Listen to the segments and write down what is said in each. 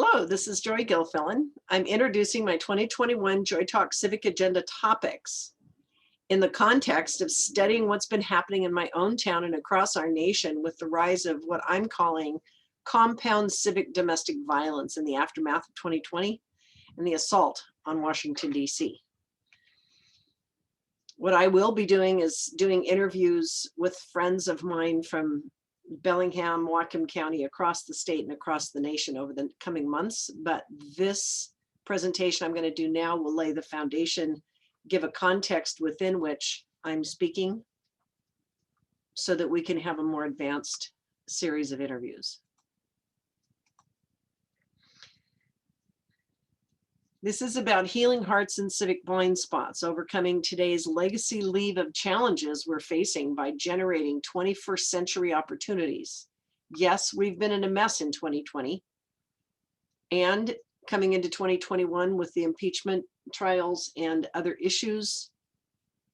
Hello, this is Joy Gilfillan. I'm introducing my 2021 JoyTalk Civic Agenda topics in the context of studying what's been happening in my own town and across our nation with the rise of what I'm calling compound civic domestic violence in the aftermath of 2020 and the assault on Washington, D.C. What I will be doing is doing interviews with friends of mine from Bellingham, Whatcom County, across the state and across the nation over the coming months. But this presentation I'm going to do now will lay the foundation, give a context within which I'm speaking so that we can have a more advanced series of interviews. This is about healing hearts and civic blind spots, overcoming today's legacy leave of challenges we're facing by generating 21st century opportunities. Yes, we've been in a mess in 2020 and coming into 2021 with the impeachment trials and other issues.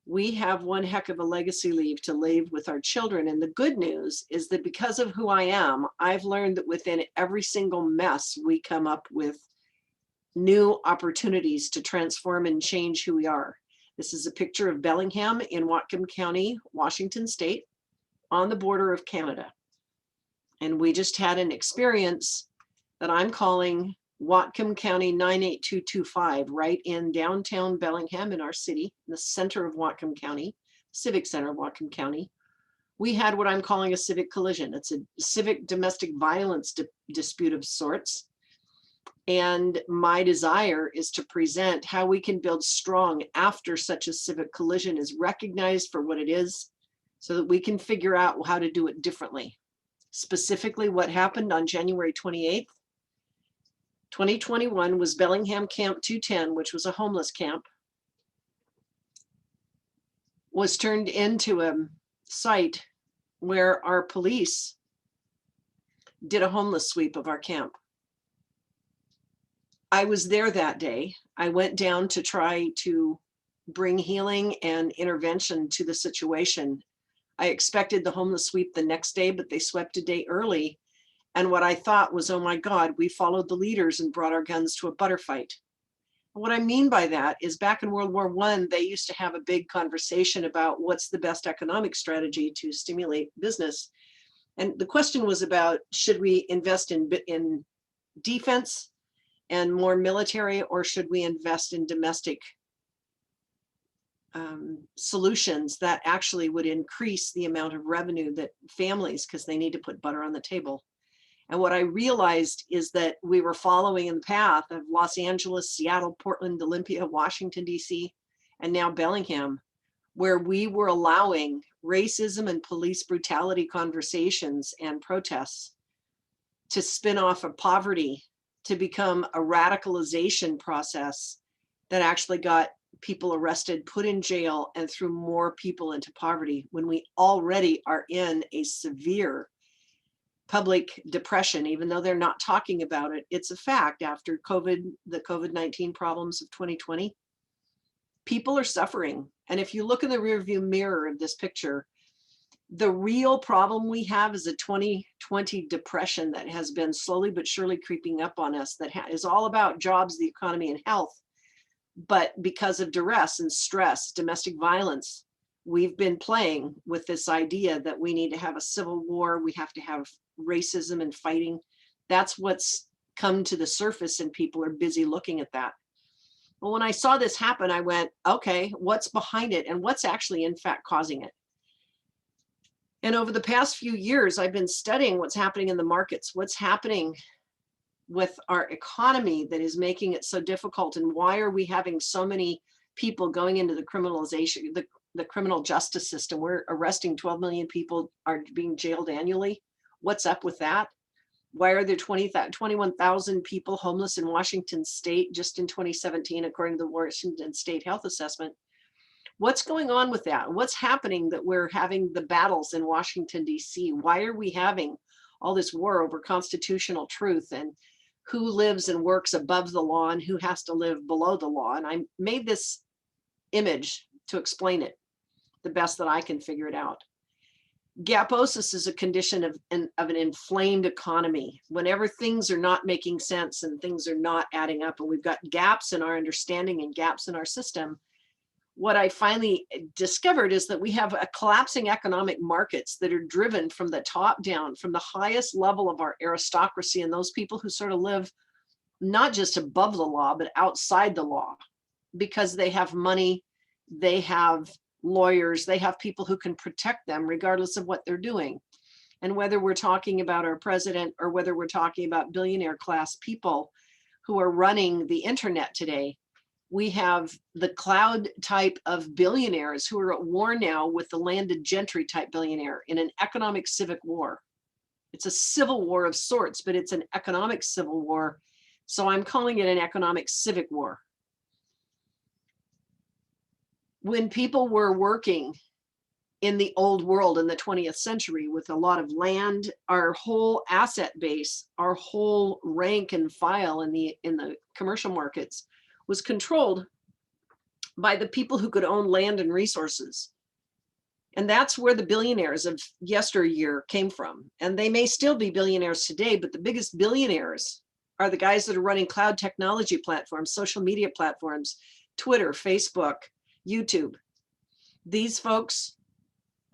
We have one heck of a legacy leave to leave with our children. And the good news is that because of who I am, I've learned that within every single mess, we come up with new opportunities to transform and change who we are. This is a picture of Bellingham in Whatcom County, Washington State, on the border of Canada. And we just had an experience that I'm calling WhatcomCounty98225, right in downtown Bellingham in our city, in the center of Whatcom County, civic center of Whatcom County. We had what I'm calling a civic collision. It's a civic domestic violence dispute of sorts. And my desire is to present how we can build strong after such a civic collision is recognized for what it is, so that we can figure out how to do it differently. Specifically, what happened on January 28th, 2021 was Bellingham Camp 210, which was a homeless camp, was turned into a site where our police did a homeless sweep of our camp. I was there that day. I went down to try to bring healing and intervention to the situation. I expected the homeless sweep the next day, but they swept a day early. And what I thought was, oh my God, we followed the leaders and brought our guns to a butter fight. What I mean by that is back in World War I, they used to have a big conversation about what's the best economic strategy to stimulate business. And the question was about, should we invest in defense and more military, or should we invest in domestic solutions that actually would increase the amount of revenue that families, because they need to put butter on the table. And what I realized is that we were following in the path of Los Angeles, Seattle, Portland, Olympia, Washington, D.C., and now Bellingham, where we were allowing racism and police brutality conversations and protests to spin off of poverty to become a radicalization process that actually got people arrested, put in jail, and threw more people into poverty when we already are in a severe public depression. Even though they're not talking about it, it's a fact. After the COVID-19 problems of 2020, people are suffering. And if you look in the rearview mirror of this picture, the real problem we have is a 2020 depression that has been slowly but surely creeping up on us, that is all about jobs, the economy, and health. But because of duress and stress, domestic violence, we've been playing with this idea that we need to have a civil war, we have to have racism and fighting. That's what's come to the surface, and people are busy looking at that. Well, when I saw this happen, I went, okay, what's behind it and what's actually in fact causing it? And over the past few years, I've been studying what's happening in the markets, what's happening with our economy that is making it so difficult, and why are we having so many people going into the criminalization, the criminal justice system. We're arresting 12 million people, are being jailed annually. What's up with that? Why are there 21,000 people homeless in Washington State just in 2017, according to the Washington State Health Assessment? What's going on with that? What's happening that we're having the battles in Washington, D.C.? Why are we having all this war over constitutional truth and who lives and works above the law and who has to live below the law? And I made this image to explain it the best that I can figure it out. Gaposis is a condition of an inflamed economy. Whenever things are not making sense and things are not adding up, and we've got gaps in our understanding and gaps in our system, what I finally discovered is that we have a collapsing economic markets that are driven from the top down, from the highest level of our aristocracy and those people who sort of live not just above the law, but outside the law, because they have money, they have lawyers, they have people who can protect them regardless of what they're doing. And whether we're talking about our president or whether we're talking about billionaire class people who are running the internet today, we have the cloud type of billionaires who are at war now with the landed gentry type billionaire in an economic civic war. It's a civil war of sorts, but it's an economic civil war. So I'm calling it an economic civic war. When people were working in the old world in the 20th century with a lot of land, our whole asset base, our whole rank and file in the commercial markets was controlled by the people who could own land and resources. And that's where the billionaires of yesteryear came from. And they may still be billionaires today, but the biggest billionaires are the guys that are running cloud technology platforms, social media platforms, Twitter, Facebook, YouTube. These folks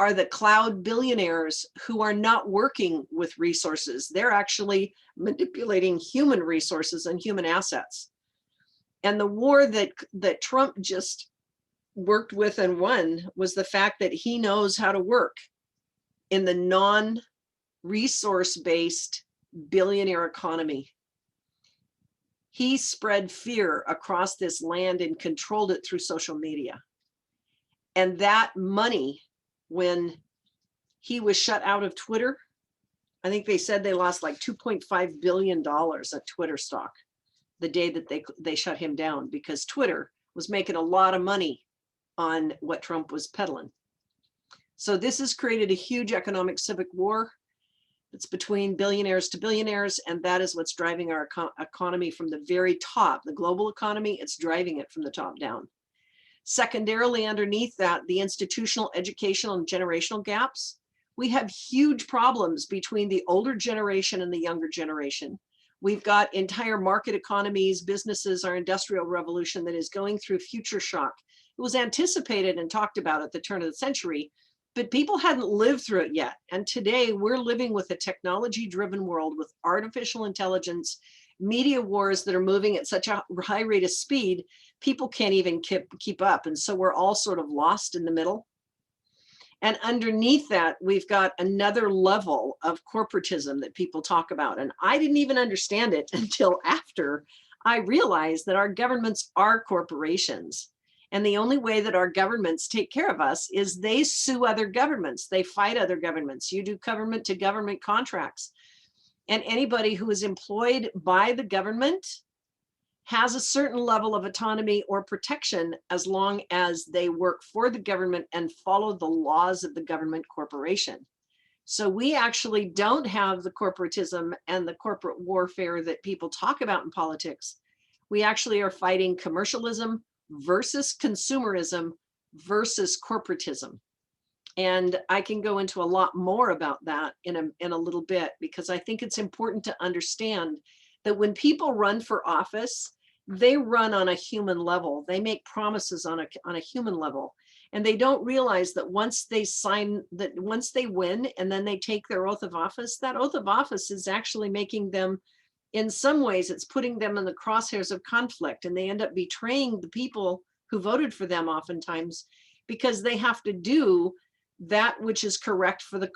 are the cloud billionaires who are not working with resources. They're actually manipulating human resources and human assets. And the war that Trump just worked with and won was the fact that he knows how to work in the non-resource-based billionaire economy. He spread fear across this land and controlled it through social media. And that money, when he was shut out of Twitter, I think they said they lost like $2.5 billion of Twitter stock the day that they shut him down, because Twitter was making a lot of money on what Trump was peddling. So this has created a huge economic civic war. It's between billionaires to billionaires, and that is what's driving our economy from the very top. The global economy, it's driving it from the top down. Secondarily, underneath that, the institutional, educational, and generational gaps. We have huge problems between the older generation and the younger generation. We've got entire market economies, businesses, our industrial revolution that is going through future shock. It was anticipated and talked about at the turn of the century, but people hadn't lived through it yet. And today we're living with a technology-driven world with artificial intelligence, media wars that are moving at such a high rate of speed, people can't even keep up. And so we're all sort of lost in the middle. And underneath that, we've got another level of corporatism that people talk about. And I didn't even understand it until after I realized that our governments are corporations. And the only way that our governments take care of us is they sue other governments. They fight other governments. You do government to government contracts. And anybody who is employed by the government has a certain level of autonomy or protection as long as they work for the government and follow the laws of the government corporation. So we actually don't have the corporatism and the corporate warfare that people talk about in politics. We actually are fighting commercialism versus consumerism versus corporatism. And I can go into a lot more about that in a little bit, because I think it's important to understand that when people run for office, they run on a human level. They make promises on a human level. And they don't realize that once they win and then they take their oath of office, that oath of office is actually making them, in some ways, it's putting them in the crosshairs of conflict, and they end up betraying the people who voted for them oftentimes, because they have to do that which is correct for the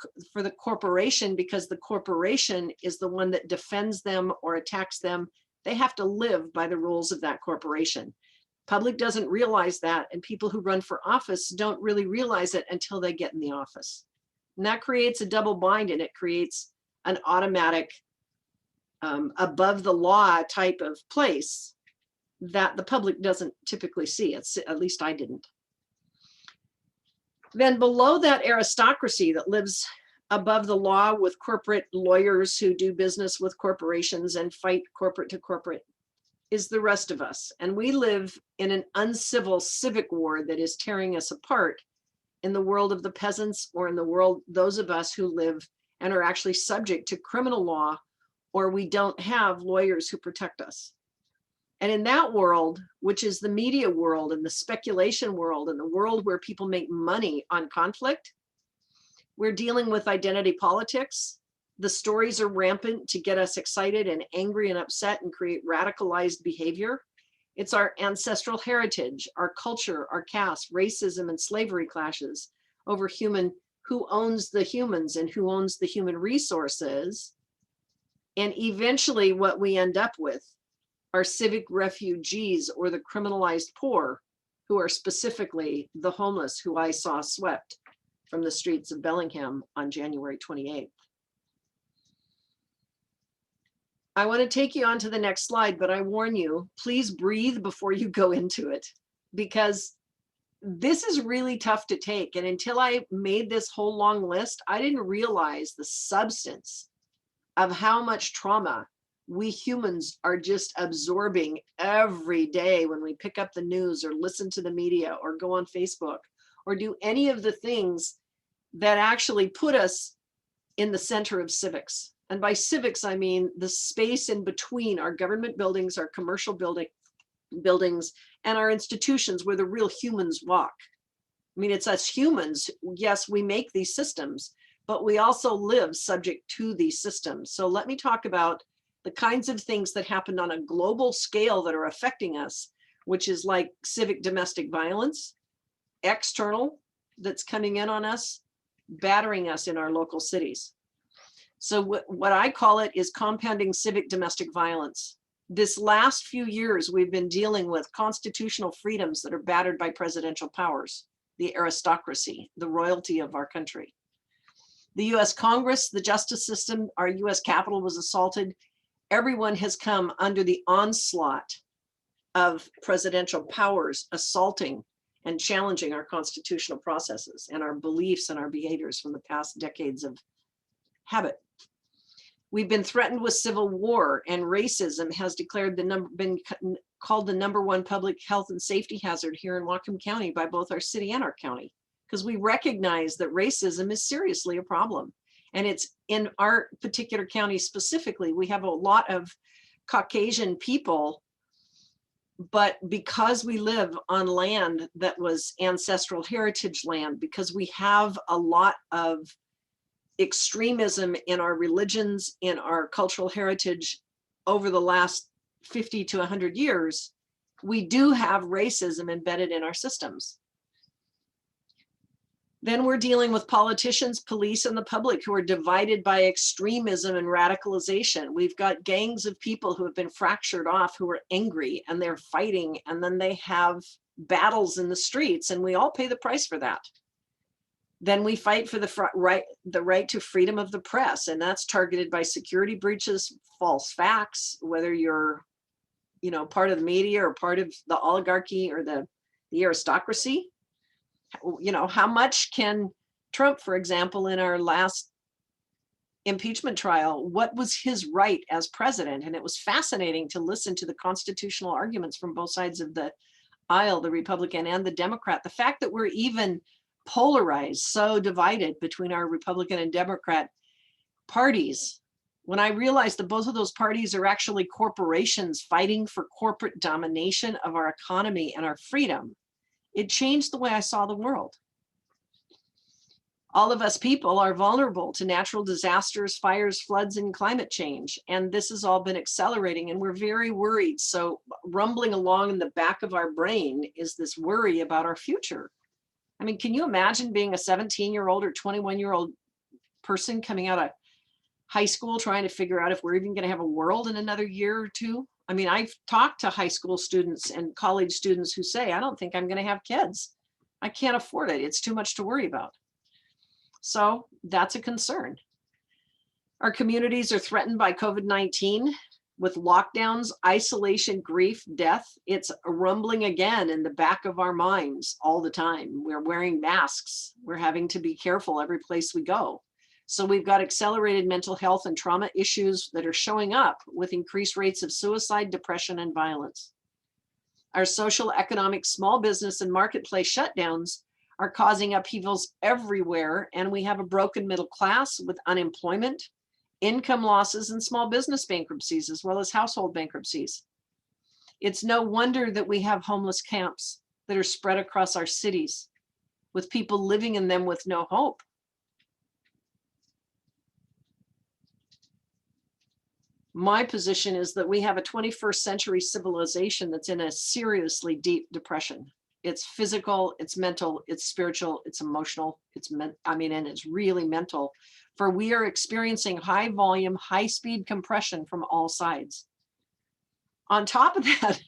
corporation, because the corporation is the one that defends them or attacks them. They have to live by the rules of that corporation. Public doesn't realize that, and people who run for office don't really realize it until they get in the office. And that creates a double bind, and it creates an automatic above the law type of place that the public doesn't typically see. At least I didn't. Then below that aristocracy that lives above the law with corporate lawyers who do business with corporations and fight corporate to corporate is the rest of us. And we live in an uncivil civic war that is tearing us apart. in the world of the peasants, or in the world, those of us who live and are actually subject to criminal law, or we don't have lawyers who protect us. And in that world, which is the media world and the speculation world and the world where people make money on conflict, we're dealing with identity politics. The stories are rampant to get us excited and angry and upset and create radicalized behavior. It's our ancestral heritage, our culture, our caste, racism, and slavery clashes over who owns the humans and who owns the human resources. And eventually what we end up with are civic refugees, or the criminalized poor, who are specifically the homeless who I saw swept from the streets of Bellingham on January 28th. I want to take you on to the next slide, but I warn you, please breathe before you go into it, because this is really tough to take. And until I made this whole long list, I didn't realize the substance of how much trauma we humans are just absorbing every day when we pick up the news or listen to the media or go on Facebook or do any of the things that actually put us in the center of civics. And by civics, I mean the space in between our government buildings, our commercial buildings, and our institutions where the real humans walk. I mean, it's us humans. Yes, we make these systems, but we also live subject to these systems. So let me talk about the kinds of things that happened on a global scale that are affecting us, which is like civic domestic violence, external that's coming in on us, battering us in our local cities. So what I call it is compounding civic domestic violence. This last few years, we've been dealing with constitutional freedoms that are battered by presidential powers, the aristocracy, the royalty of our country. The US Congress, the justice system, our US Capitol was assaulted. Everyone has come under the onslaught of presidential powers assaulting and challenging our constitutional processes and our beliefs and our behaviors from the past decades of habit. We've been threatened with civil war, and racism has been called the #1 public health and safety hazard here in Whatcom County by both our city and our county, because we recognize that racism is seriously a problem. And it's in our particular county specifically, we have a lot of Caucasian people, but because we live on land that was ancestral heritage land, because we have a lot of extremism in our religions, in our cultural heritage over the last 50 to 100 years, we do have racism embedded in our systems. Then we're dealing with politicians, police, and the public who are divided by extremism and radicalization. We've got gangs of people who have been fractured off, who are angry and they're fighting, and then they have battles in the streets, and we all pay the price for that. Then we fight for the right to freedom of the press, and that's targeted by security breaches, false facts, whether you're, part of the media or part of the oligarchy or the aristocracy. How much can Trump, for example, in our last impeachment trial, what was his right as president? And it was fascinating to listen to the constitutional arguments from both sides of the aisle, the Republican and the Democrat. The fact that we're even polarized, so divided between our Republican and Democrat parties, when I realized that both of those parties are actually corporations fighting for corporate domination of our economy and our freedom, it changed the way I saw the world. All of us people are vulnerable to natural disasters, fires, floods, and climate change. And this has all been accelerating, and we're very worried. So rumbling along in the back of our brain is this worry about our future. I mean, can you imagine being a 17-year-old or 21-year-old person coming out of high school trying to figure out if we're even going to have a world in another year or two? I mean, I've talked to high school students and college students who say, I don't think I'm going to have kids. I can't afford it. It's too much to worry about. So that's a concern. Our communities are threatened by COVID-19 with lockdowns, isolation, grief, death. It's rumbling again in the back of our minds all the time. We're wearing masks. We're having to be careful every place we go. So we've got accelerated mental health and trauma issues that are showing up with increased rates of suicide, depression, and violence. Our social, economic, small business, and marketplace shutdowns are causing upheavals everywhere, and we have a broken middle class with unemployment, income losses, and small business bankruptcies, as well as household bankruptcies. It's no wonder that we have homeless camps that are spread across our cities, with people living in them with no hope. My position is that we have a 21st century civilization that's in a seriously deep depression. It's physical, it's mental, it's spiritual, it's emotional, and it's really mental. For we are experiencing high volume, high speed compression from all sides. On top of that,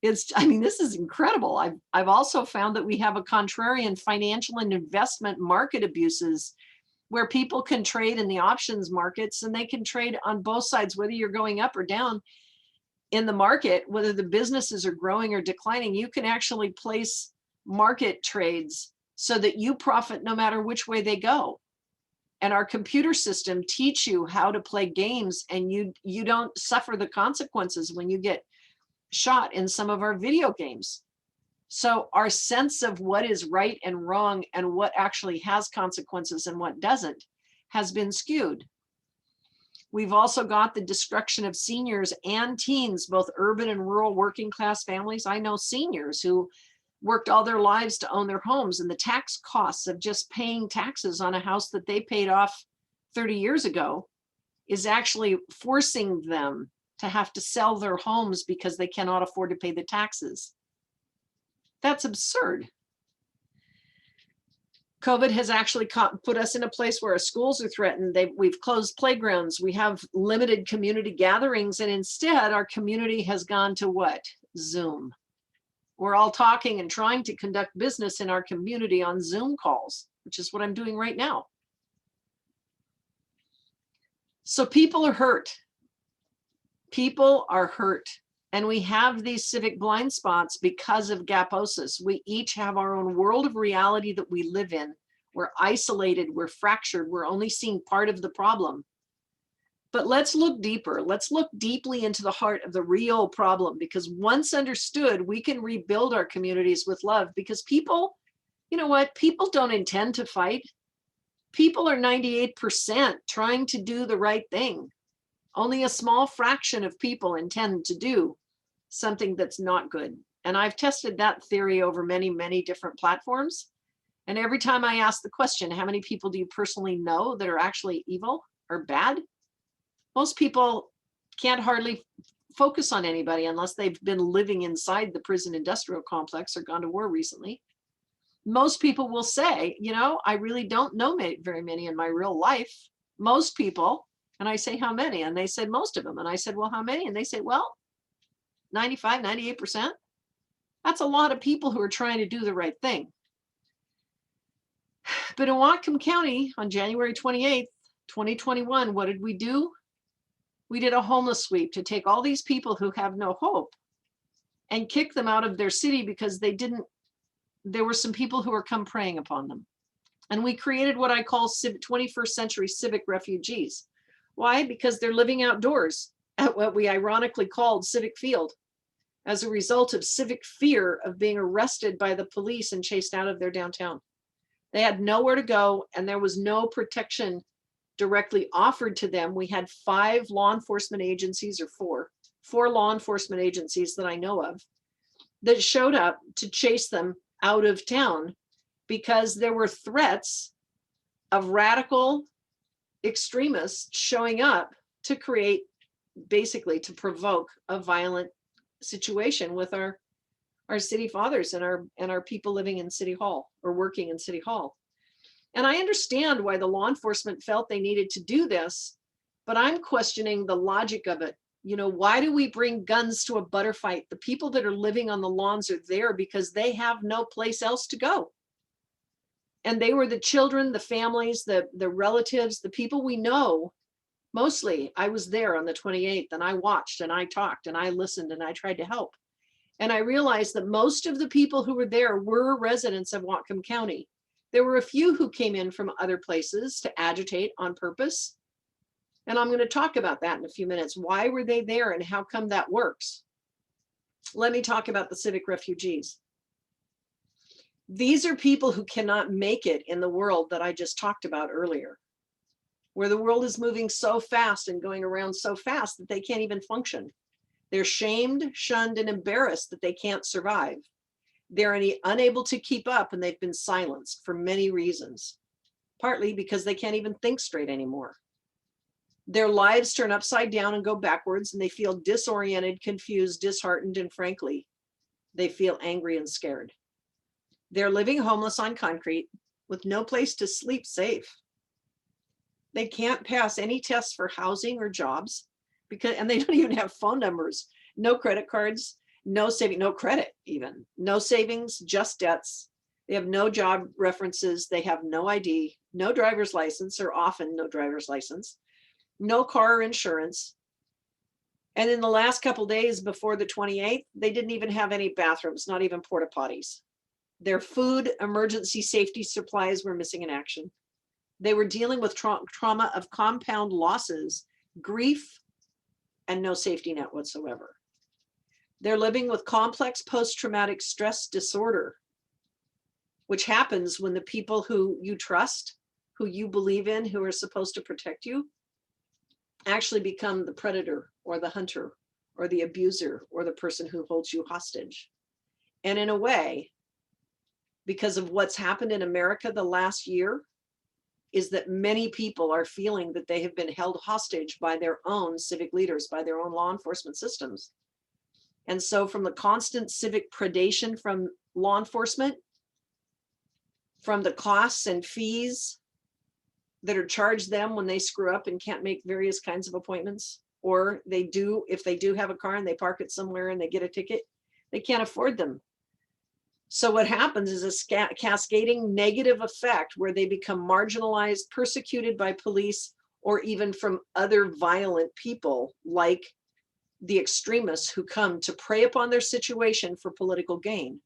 this is incredible. I've also found that we have a contrarian financial and investment market abuses where people can trade in the options markets, and they can trade on both sides, whether you're going up or down in the market, whether the businesses are growing or declining. You can actually place market trades so that you profit no matter which way they go. And our computer system teach you how to play games, and you don't suffer the consequences when you get shot in some of our video games. So our sense of what is right and wrong and what actually has consequences and what doesn't has been skewed. We've also got the destruction of seniors and teens, both urban and rural working class families. I know seniors who worked all their lives to own their homes, and the tax costs of just paying taxes on a house that they paid off 30 years ago is actually forcing them to have to sell their homes because they cannot afford to pay the taxes. That's absurd. COVID has actually put us in a place where our schools are threatened. We've closed playgrounds. We have limited community gatherings, and instead our community has gone to what? Zoom. We're all talking and trying to conduct business in our community on Zoom calls, which is what I'm doing right now. So people are hurt. People are hurt. And we have these civic blind spots because of Gaposis. We each have our own world of reality that we live in. We're isolated, we're fractured, we're only seeing part of the problem. But let's look deeper. Let's look deeply into the heart of the real problem, because once understood, we can rebuild our communities with love. Because people, you know what? People don't intend to fight. People are 98% trying to do the right thing. Only a small fraction of people intend to do something that's not good. And I've tested that theory over many, many different platforms. And every time I ask the question, how many people do you personally know that are actually evil or bad? Most people can't hardly focus on anybody unless they've been living inside the prison industrial complex or gone to war recently. Most people will say, you know, I really don't know very many in my real life. Most people. And I say, how many? And they said, most of them. And I said, well, how many? And they say, well, 95, 98%. That's a lot of people who are trying to do the right thing. But in Whatcom County on January 28th, 2021, what did we do? We did a homeless sweep to take all these people who have no hope and kick them out of their city because there were some people who were come preying upon them. And we created what I call 21st century civic refugees. Why? Because they're living outdoors at what we ironically called Civic Field as a result of civic fear of being arrested by the police and chased out of their downtown. They had nowhere to go, and there was no protection directly offered to them. We had 5 law enforcement agencies, or 4 law enforcement agencies that I know of, that showed up to chase them out of town because there were threats of radical extremists showing up to create, basically to provoke a violent situation with our city fathers and our people living in City Hall or working in City Hall. And I understand why the law enforcement felt they needed to do this, but I'm questioning the logic of it. You know, why do we bring guns to a butter fight? The people that are living on the lawns are there because they have no place else to go. And they were the children, the families, the relatives, the people we know. Mostly, I was there on the 28th, and I watched and I talked and I listened and I tried to help. And I realized that most of the people who were there were residents of Whatcom County. There were a few who came in from other places to agitate on purpose. And I'm going to talk about that in a few minutes. Why were they there and how come that works? Let me talk about the civic refugees. These are people who cannot make it in the world that I just talked about earlier, where the world is moving so fast and going around so fast that they can't even function. They're shamed, shunned, and embarrassed that they can't survive. They're unable to keep up, and they've been silenced for many reasons, partly because they can't even think straight anymore. Their lives turn upside down and go backwards, and they feel disoriented, confused, disheartened, and frankly, they feel angry and scared. They're living homeless on concrete with no place to sleep safe. They can't pass any tests for housing or jobs and they don't even have phone numbers, no credit cards, no saving, no credit even, no savings, just debts. They have no job references. They have no ID, no driver's license, or often no driver's license, no car or insurance. And in the last couple days before the 28th, they didn't even have any bathrooms, not even porta potties. Their food, emergency safety supplies were missing in action. They were dealing with trauma of compound losses, grief, and no safety net whatsoever. They're living with complex post-traumatic stress disorder, which happens when the people who you trust, who you believe in, who are supposed to protect you, actually become the predator or the hunter or the abuser or the person who holds you hostage. And in a way, because of what's happened in America the last year, is that many people are feeling that they have been held hostage by their own civic leaders, by their own law enforcement systems. And so from the constant civic predation from law enforcement, from the costs and fees that are charged them when they screw up and can't make various kinds of appointments, or they do, if they do have a car and they park it somewhere and they get a ticket, they can't afford them. So what happens is a cascading negative effect where they become marginalized, persecuted by police, or even from other violent people like the extremists who come to prey upon their situation for political gain.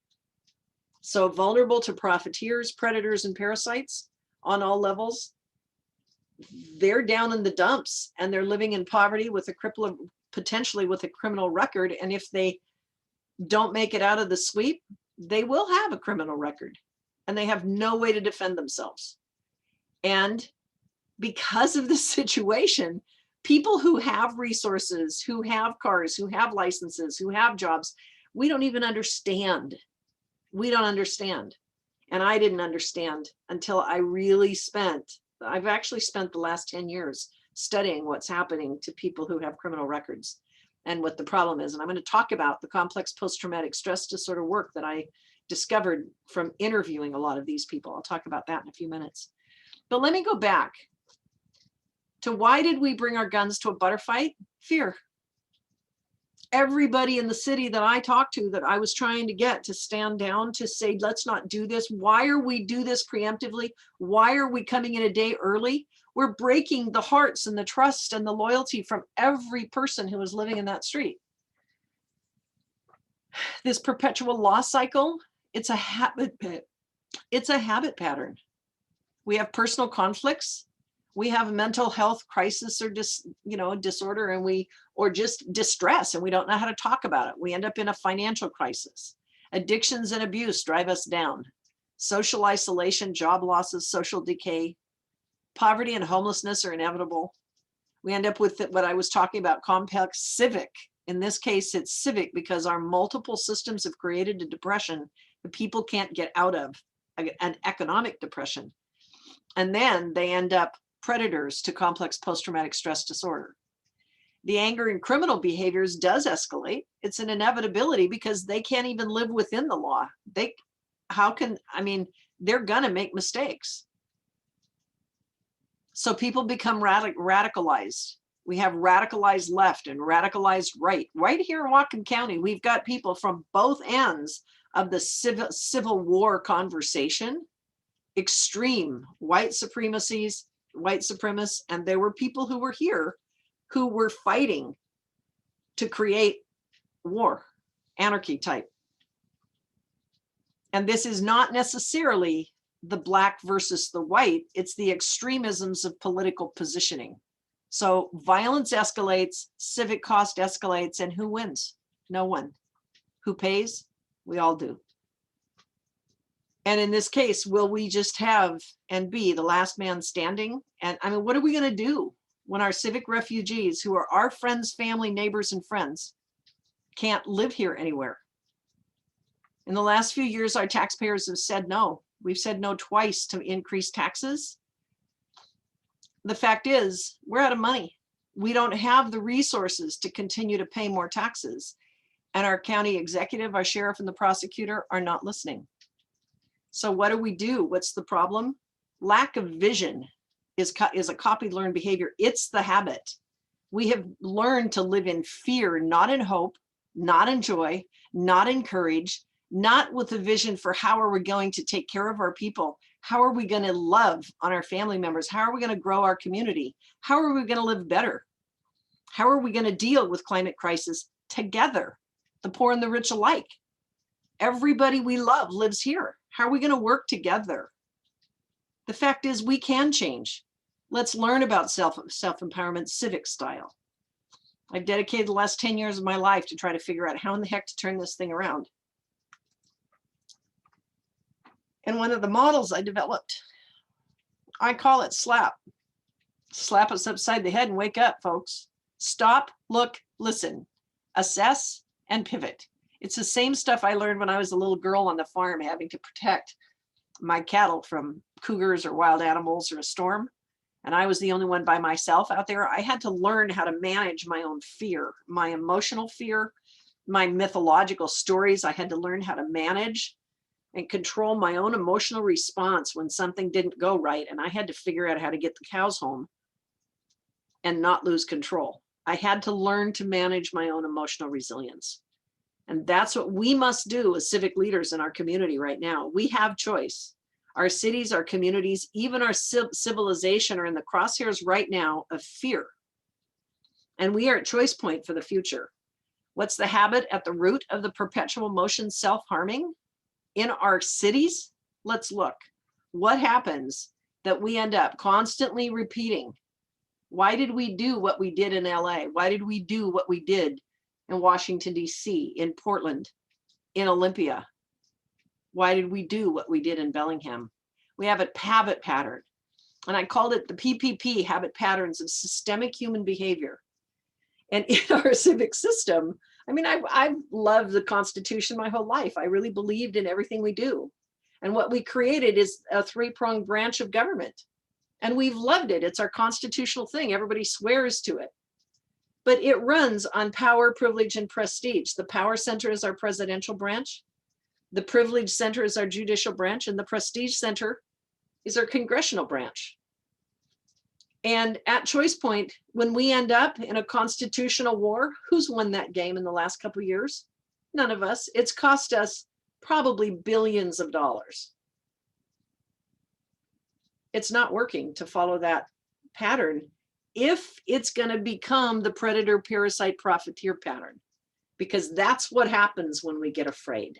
So vulnerable to profiteers, predators, and parasites on all levels. They're down in the dumps and they're living in poverty with potentially with a criminal record. And if they don't make it out of the sweep, they will have a criminal record and they have no way to defend themselves. And because of the situation, people who have resources, who have cars, who have licenses, who have jobs, we don't even understand. We don't understand. And I didn't understand until I really I've actually spent the last 10 years studying what's happening to people who have criminal records and what the problem is. And I'm going to talk about the complex post-traumatic stress disorder work that I discovered from interviewing a lot of these people. I'll talk about that in a few minutes. But let me go back to why did we bring our guns to a butter fight? Fear. Everybody in the city that I talked to that I was trying to get to stand down to say, let's not do this. Why are we do this preemptively? Why are we coming in a day early? We're breaking the hearts and the trust and the loyalty from every person who is living in that street. This perpetual loss cycle, it's a habit pattern. We have personal conflicts. We have mental health crisis or disorder, and or just distress, and we don't know how to talk about it. We end up in a financial crisis. Addictions and abuse drive us down. Social isolation, job losses, social decay, poverty and homelessness are inevitable. We end up with what I was talking about, complex civic. In this case, it's civic because our multiple systems have created a depression that people can't get out of, an economic depression. And then they end up predators to complex post-traumatic stress disorder. The anger and criminal behaviors does escalate. It's an inevitability because they can't even live within the law. They're gonna make mistakes. So people become radicalized. We have radicalized left and radicalized right. Right here in Whatcom County, we've got people from both ends of the civil war conversation, extreme white supremacists, and there were people who were here who were fighting to create war, anarchy type. And this is not necessarily the black versus the white, it's the extremisms of political positioning. So violence escalates, civic cost escalates, and who wins? No one. Who pays? We all do. And in this case, will we just have and be the last man standing? And I mean, what are we going to do when our civic refugees, who are our friends, family, neighbors, and friends, can't live here anywhere? In the last few years, our taxpayers have said no. We've said no twice to increase taxes. The fact is, we're out of money. We don't have the resources to continue to pay more taxes. And our county executive, our sheriff, and the prosecutor are not listening. So what do? What's the problem? Lack of vision is a copied learned behavior. It's the habit. We have learned to live in fear, not in hope, not in joy, not in courage, not with a vision for how are we going to take care of our people? How are we going to love on our family members? How are we going to grow our community? How are we going to live better? How are we going to deal with climate crisis together, the poor and the rich alike? Everybody we love lives here. How are we going to work together? The fact is, we can change. Let's learn about self-empowerment civic style. I've dedicated the last 10 years of my life to try to figure out how in the heck to turn this thing around. And one of the models I developed, I call it SLAP. Slap us upside the head and wake up, folks. Stop, look, listen, assess, and pivot. It's the same stuff I learned when I was a little girl on the farm, having to protect my cattle from cougars or wild animals or a storm. And I was the only one by myself out there. I had to learn how to manage my own fear, my emotional fear, my mythological stories. I had to learn how to manage and control my own emotional response when something didn't go right. And I had to figure out how to get the cows home and not lose control. I had to learn to manage my own emotional resilience. And that's what we must do as civic leaders in our community right now. We have choice. Our cities, our communities, even our civilization are in the crosshairs right now of fear. And we are at choice point for the future. What's the habit at the root of the perpetual motion self-harming in our cities? Let's look. What happens that we end up constantly repeating? Why did we do what we did in LA? Why did we do what we did in Washington, DC, in Portland, in Olympia? Why did we do what we did in Bellingham? We have a habit pattern, and I called it the PPP, habit patterns of systemic human behavior. And in our civic system, I mean, I've loved the Constitution my whole life. I really believed in everything we do. And what we created is a three-pronged branch of government. And we've loved it. It's our constitutional thing. Everybody swears to it. But it runs on power, privilege, and prestige. The power center is our presidential branch. The privilege center is our judicial branch. And the prestige center is our congressional branch. And at choice point, when we end up in a constitutional war, who's won that game in the last couple of years? None of us. It's cost us probably billions of dollars. It's not working to follow that pattern if it's going to become the predator, parasite, profiteer pattern, because that's what happens when we get afraid.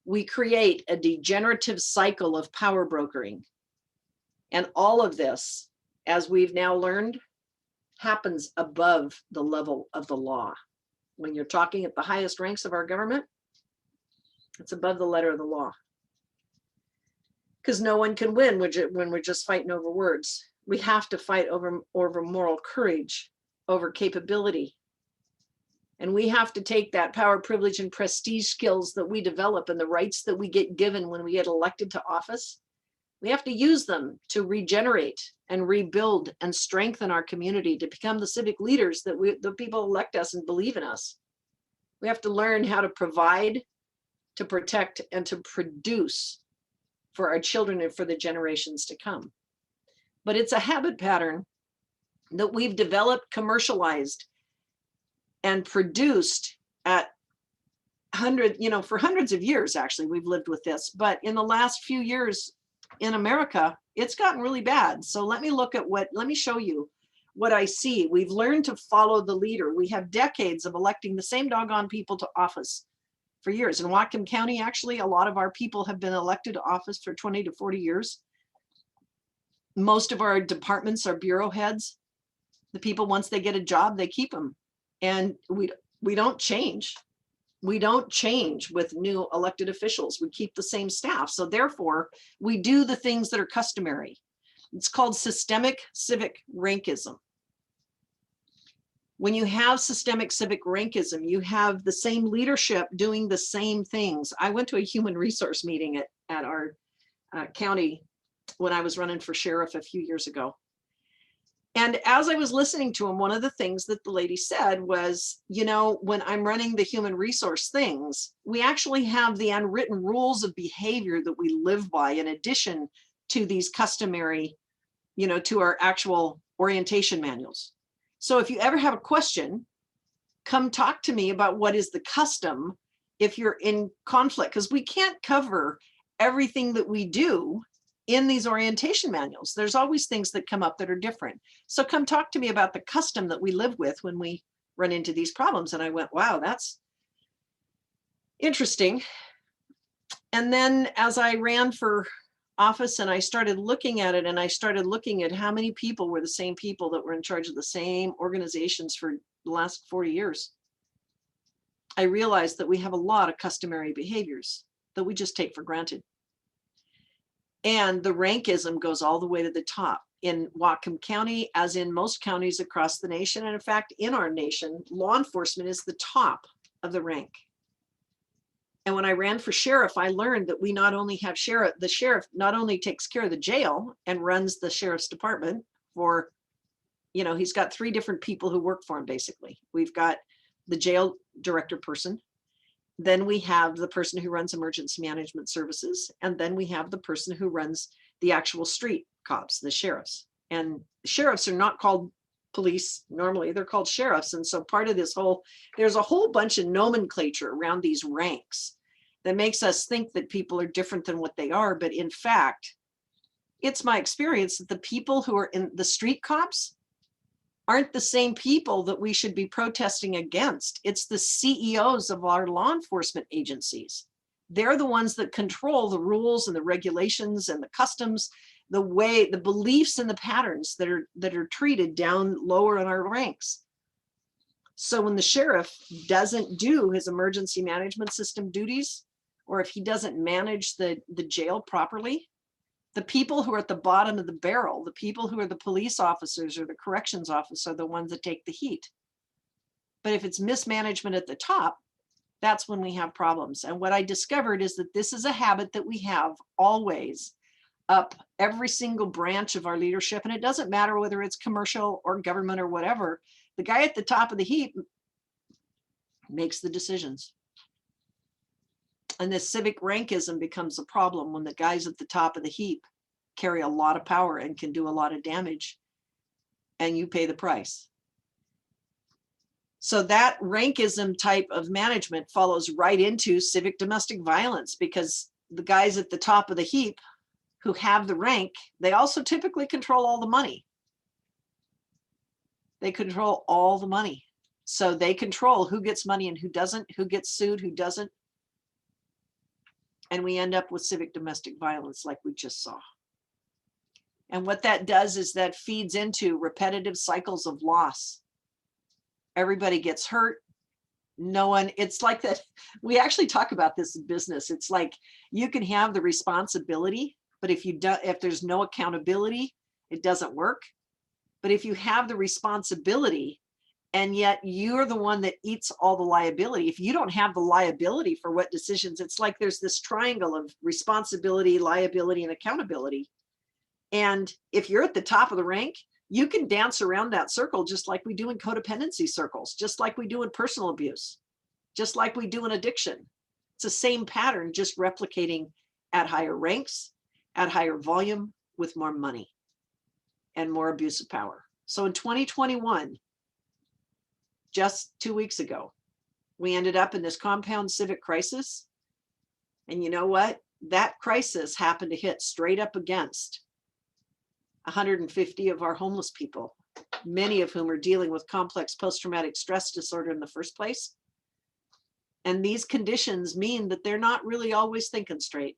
We create a degenerative cycle of power brokering. And all of this, as we've now learned, happens above the level of the law. When you're talking at the highest ranks of our government, it's above the letter of the law. Because no one can win when we're just fighting over words. We have to fight over moral courage, over capability. And we have to take that power, privilege, and prestige skills that we develop and the rights that we get given when we get elected to office. We have to use them to regenerate and rebuild and strengthen our community to become the civic leaders that the people elect us and believe in us. We have to learn how to provide, to protect, and to produce for our children and for the generations to come. But it's a habit pattern that we've developed, commercialized, and produced at for hundreds of years. Actually, we've lived with this, but in the last few years in America, it's gotten really bad. So let me show you what I see. We've learned to follow the leader. We have decades of electing the same doggone people to office for years. In Whatcom County, actually, a lot of our people have been elected to office for 20 to 40 years. Most of our departments are bureau heads. The people, once they get a job, they keep them. And we don't change. We don't change with new elected officials. We keep the same staff. So therefore, we do the things that are customary. It's called systemic civic rankism. When you have systemic civic rankism, you have the same leadership doing the same things. I went to a human resource meeting at our county when I was running for sheriff a few years ago. And as I was listening to him, one of the things that the lady said was, you know, when I'm running the human resource things, we actually have the unwritten rules of behavior that we live by in addition to these customary, you know, to our actual orientation manuals. So if you ever have a question, come talk to me about what is the custom if you're in conflict, because we can't cover everything that we do in these orientation manuals. There's always things that come up that are different. So come talk to me about the custom that we live with when we run into these problems. And I went, wow, that's interesting. And then as I ran for office and I started looking at it, and I started looking at how many people were the same people that were in charge of the same organizations for the last 40 years, I realized that we have a lot of customary behaviors that we just take for granted. And the rankism goes all the way to the top. In Whatcom County, as in most counties across the nation, and in fact, in our nation, law enforcement is the top of the rank. And when I ran for sheriff, I learned that we not only have the sheriff not only takes care of the jail and runs the sheriff's department for, you know, he's got 3 different people who work for him, basically. We've got the jail director person. Then we have the person who runs emergency management services. And then we have the person who runs the actual street cops, the sheriffs. And sheriffs are not called police normally, they're called sheriffs. And so part of this there's a whole bunch of nomenclature around these ranks that makes us think that people are different than what they are. But in fact, it's my experience that the people who are in the street cops aren't the same people that we should be protesting against. It's the CEOs of our law enforcement agencies. They're the ones that control the rules and the regulations and the customs, the beliefs and the patterns that are treated down lower in our ranks. So when the sheriff doesn't do his emergency management system duties, or if he doesn't manage the jail properly, the people who are at the bottom of the barrel, the people who are the police officers or the corrections officer, are the ones that take the heat. But if it's mismanagement at the top, that's when we have problems. And what I discovered is that this is a habit that we have always up every single branch of our leadership. And it doesn't matter whether it's commercial or government or whatever. The guy at the top of the heap makes the decisions. And this civic rankism becomes a problem when the guys at the top of the heap carry a lot of power and can do a lot of damage, and you pay the price. So that rankism type of management follows right into civic domestic violence, because the guys at the top of the heap who have the rank, they also typically control all the money. They control all the money. So they control who gets money and who doesn't, who gets sued, who doesn't. And we end up with civic domestic violence like we just saw. And what that does is that feeds into repetitive cycles of loss. Everybody gets hurt. No one, it's like that. We actually talk about this in business. It's like you can have the responsibility, but if there's no accountability, it doesn't work. But if you have the responsibility, and yet you're the one that eats all the liability, if you don't have the liability for what decisions, it's like there's this triangle of responsibility, liability, and accountability. And if you're at the top of the rank, you can dance around that circle just like we do in codependency circles, just like we do in personal abuse, just like we do in addiction. It's the same pattern, just replicating at higher ranks, at higher volume, with more money and more abuse of power. So in 2021, just 2 weeks ago, we ended up in this compound civic crisis. And you know what? That crisis happened to hit straight up against 150 of our homeless people, many of whom are dealing with complex post-traumatic stress disorder in the first place. And these conditions mean that they're not really always thinking straight,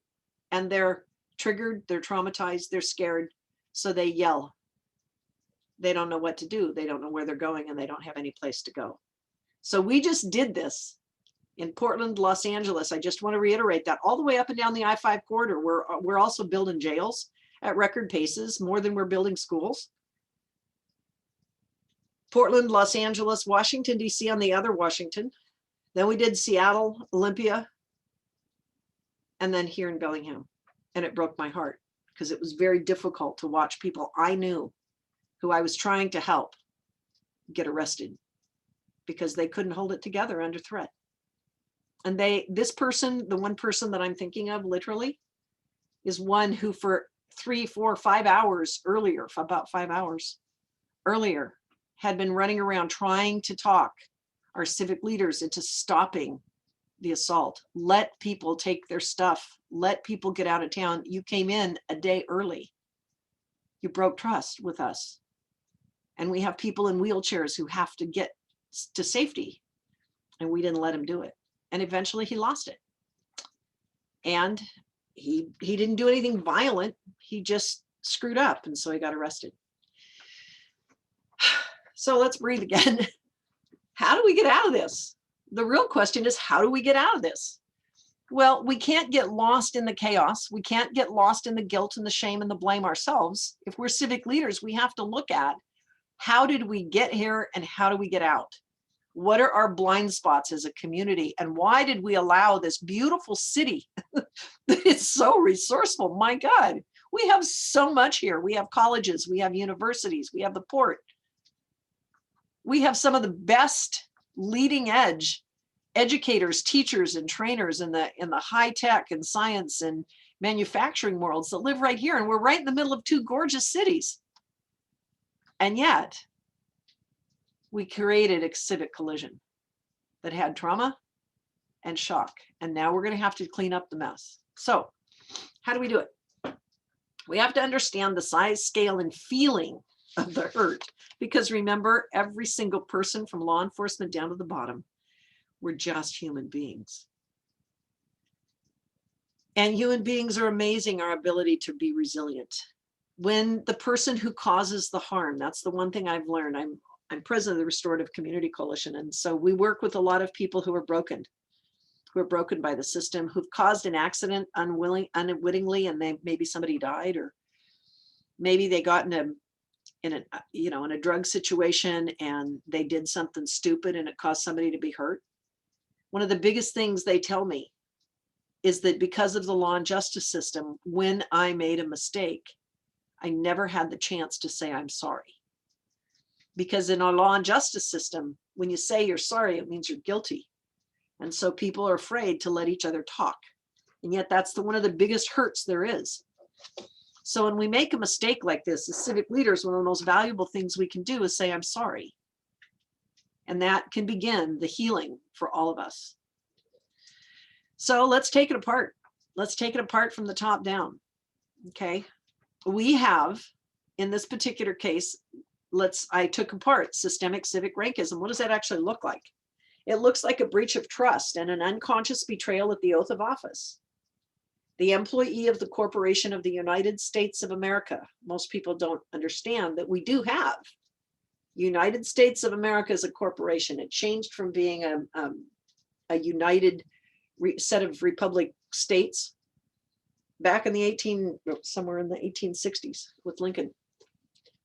and they're triggered, they're traumatized, they're scared, so they yell. They don't know what to do. They don't know where they're going, and they don't have any place to go. So we just did this in Portland, Los Angeles. I just want to reiterate that all the way up and down the I-5 corridor, we're also building jails at record paces, more than we're building schools. Portland, Los Angeles, Washington, D.C. on the other Washington. Then we did Seattle, Olympia, and then here in Bellingham. And it broke my heart because it was very difficult to watch people I knew who I was trying to help get arrested because they couldn't hold it together under threat. And this person, the one person that I'm thinking of literally, is one who for 3, 4, 5 hours earlier, for about 5 hours earlier, had been running around trying to talk our civic leaders into stopping the assault. Let people take their stuff. Let people get out of town. You came in a day early. You broke trust with us. And we have people in wheelchairs who have to get to safety. And we didn't let him do it. And eventually he lost it. And he didn't do anything violent. He just screwed up. And so he got arrested. So let's breathe again. How do we get out of this? The real question is, how do we get out of this? Well, we can't get lost in the chaos. We can't get lost in the guilt and the shame and the blame ourselves. If we're civic leaders, we have to look at how did we get here and how do we get out? What are our blind spots as a community? And why did we allow this beautiful city that is so resourceful? My God, we have so much here. We have colleges, we have universities, we have the port. We have some of the best leading edge educators, teachers, and trainers in the high tech and science and manufacturing worlds that live right here. And we're right in the middle of 2 gorgeous cities. And yet we created a civic collision that had trauma and shock. And now we're going to have to clean up the mess. So how do we do it? We have to understand the size, scale, and feeling of the hurt. Because remember, every single person from law enforcement down to the bottom, we're just human beings. And human beings are amazing, our ability to be resilient. When the person who causes the harm, that's the one thing I've learned. I'm president of the Restorative Community Coalition. And so we work with a lot of people who are broken by the system, who've caused an accident unwittingly, and maybe somebody died, or maybe they got in a drug situation and they did something stupid and it caused somebody to be hurt. One of the biggest things they tell me is that because of the law and justice system, when I made a mistake, I never had the chance to say I'm sorry. Because in our law and justice system, when you say you're sorry, it means you're guilty. And so people are afraid to let each other talk. And yet that's one of the biggest hurts there is. So when we make a mistake like this, as civic leaders, one of the most valuable things we can do is say, I'm sorry. And that can begin the healing for all of us. So let's take it apart. Let's take it apart from the top down. Okay. We have, in this particular case, I took apart systemic civic rankism. What does that actually look like? It looks like a breach of trust and an unconscious betrayal at the oath of office. The employee of the Corporation of the United States of America. Most people don't understand that we do have United States of America as a corporation. It changed from being a united set of republic states back in somewhere in the 1860s with Lincoln.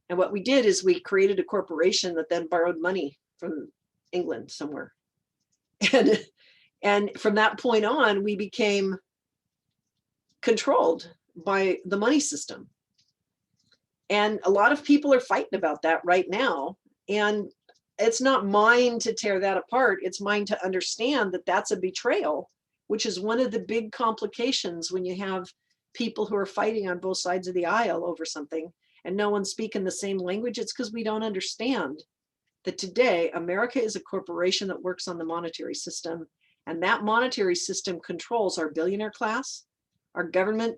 And what we did is we created a corporation that then borrowed money from England somewhere. And from that point on, we became controlled by the money system. And a lot of people are fighting about that right now. And it's not mine to tear that apart. It's mine to understand that that's a betrayal, which is one of the big complications when you have people who are fighting on both sides of the aisle over something and no one's speaking the same language. It's because we don't understand that today America is a corporation that works on the monetary system, and that monetary system controls our billionaire class. Our government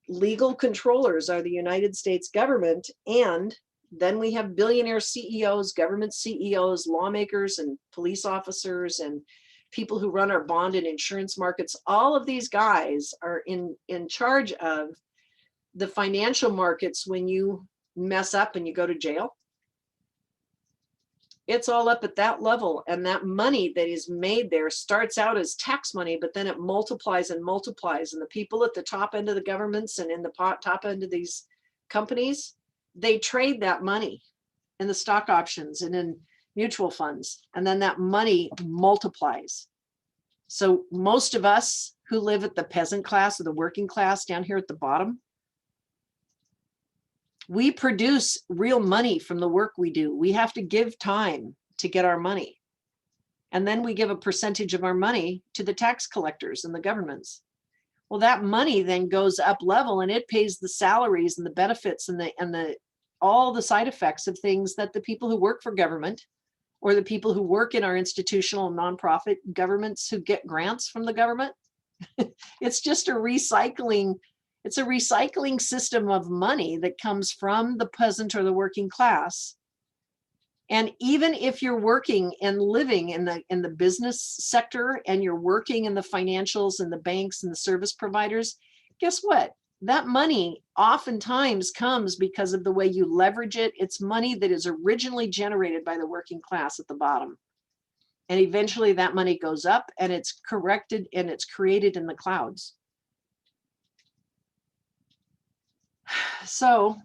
legal controllers are the United States government, and then we have billionaire CEOs, government CEOs, lawmakers, and police officers, and people who run our bond and insurance markets. All of these guys are in charge of the financial markets when you mess up and you go to jail. It's all up at that level. And that money that is made there starts out as tax money, but then it multiplies and multiplies. And the people at the top end of the governments and in the top end of these companies, they trade that money in the stock options and in mutual funds. And then that money multiplies. So most of us who live at the peasant class or the working class down here at the bottom, we produce real money from the work we do. We have to give time to get our money. And then we give a percentage of our money to the tax collectors and the governments. Well, that money then goes up level and it pays the salaries and the benefits and all the side effects of things that the people who work for government or the people who work in our institutional nonprofit governments who get grants from the government. It's just a recycling. It's a recycling system of money that comes from the peasant or the working class. And even if you're working and living in the business sector and you're working in the financials and the banks and the service providers, guess what? That money oftentimes comes because of the way you leverage it. It's money that is originally generated by the working class at the bottom. And eventually that money goes up and it's corrected and it's created in the clouds. So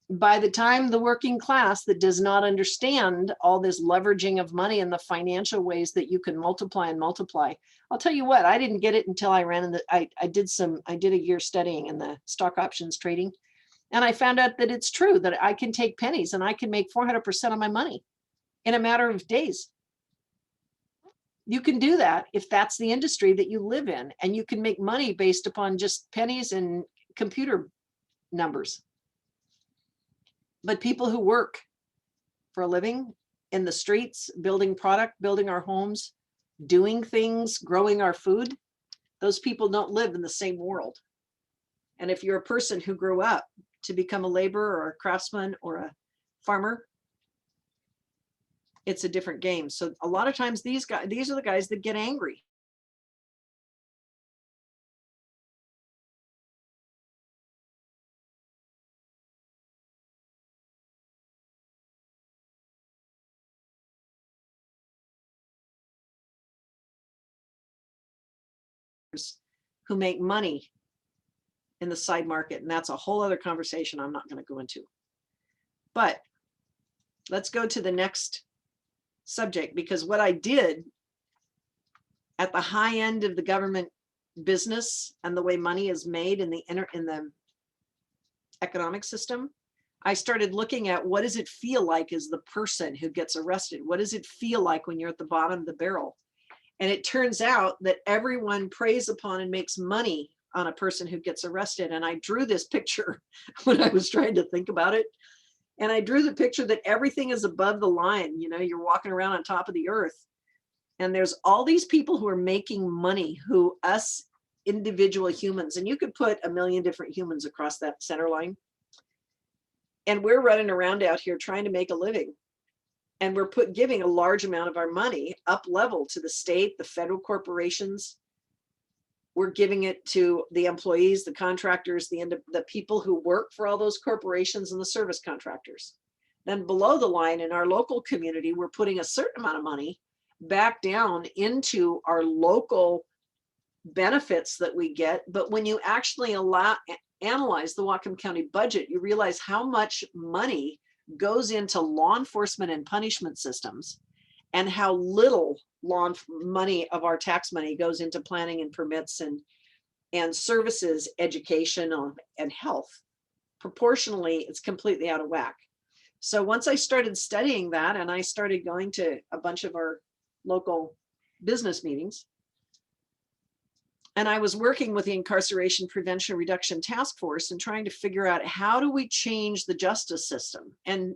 by the time the working class that does not understand all this leveraging of money and the financial ways that you can multiply and multiply, I'll tell you what, I didn't get it until I ran in the, I did a year studying in the stock options trading. And I found out that it's true that I can take pennies and I can make 400% of my money in a matter of days. You can do that if that's the industry that you live in, and you can make money based upon just pennies and computer numbers. But people who work for a living in the streets, building product, building our homes, doing things, growing our food, those people don't live in the same world. And if you're a person who grew up to become a laborer or a craftsman or a farmer, it's a different game. So a lot of times these are the guys that get angry. Who make money in the side market. And that's a whole other conversation I'm not going to go into. But let's go to the next subject, because what I did at the high end of the government business and the way money is made in the economic system, I started looking at what does it feel like as the person who gets arrested? What does it feel like when you're at the bottom of the barrel? And it turns out that everyone preys upon and makes money on a person who gets arrested. And I drew this picture when I was trying to think about it. And I drew the picture that everything is above the line. You know, you're walking around on top of the earth. And there's all these people who are making money, who us individual humans, and you could put a million different humans across that center line. And we're running around out here trying to make a living. And we're giving a large amount of our money up level to the state, the federal corporations. We're giving it to the employees, the contractors, the people who work for all those corporations and the service contractors. Then below the line in our local community, we're putting a certain amount of money back down into our local benefits that we get. But when you actually analyze the Whatcom County budget, you realize how much money goes into law enforcement and punishment systems, and how little money of our tax money goes into planning and permits and services, education and health. Proportionally, it's completely out of whack. So once I started studying that, and I started going to a bunch of our local business meetings, and I was working with the Incarceration Prevention Reduction Task Force and trying to figure out how do we change the justice system. And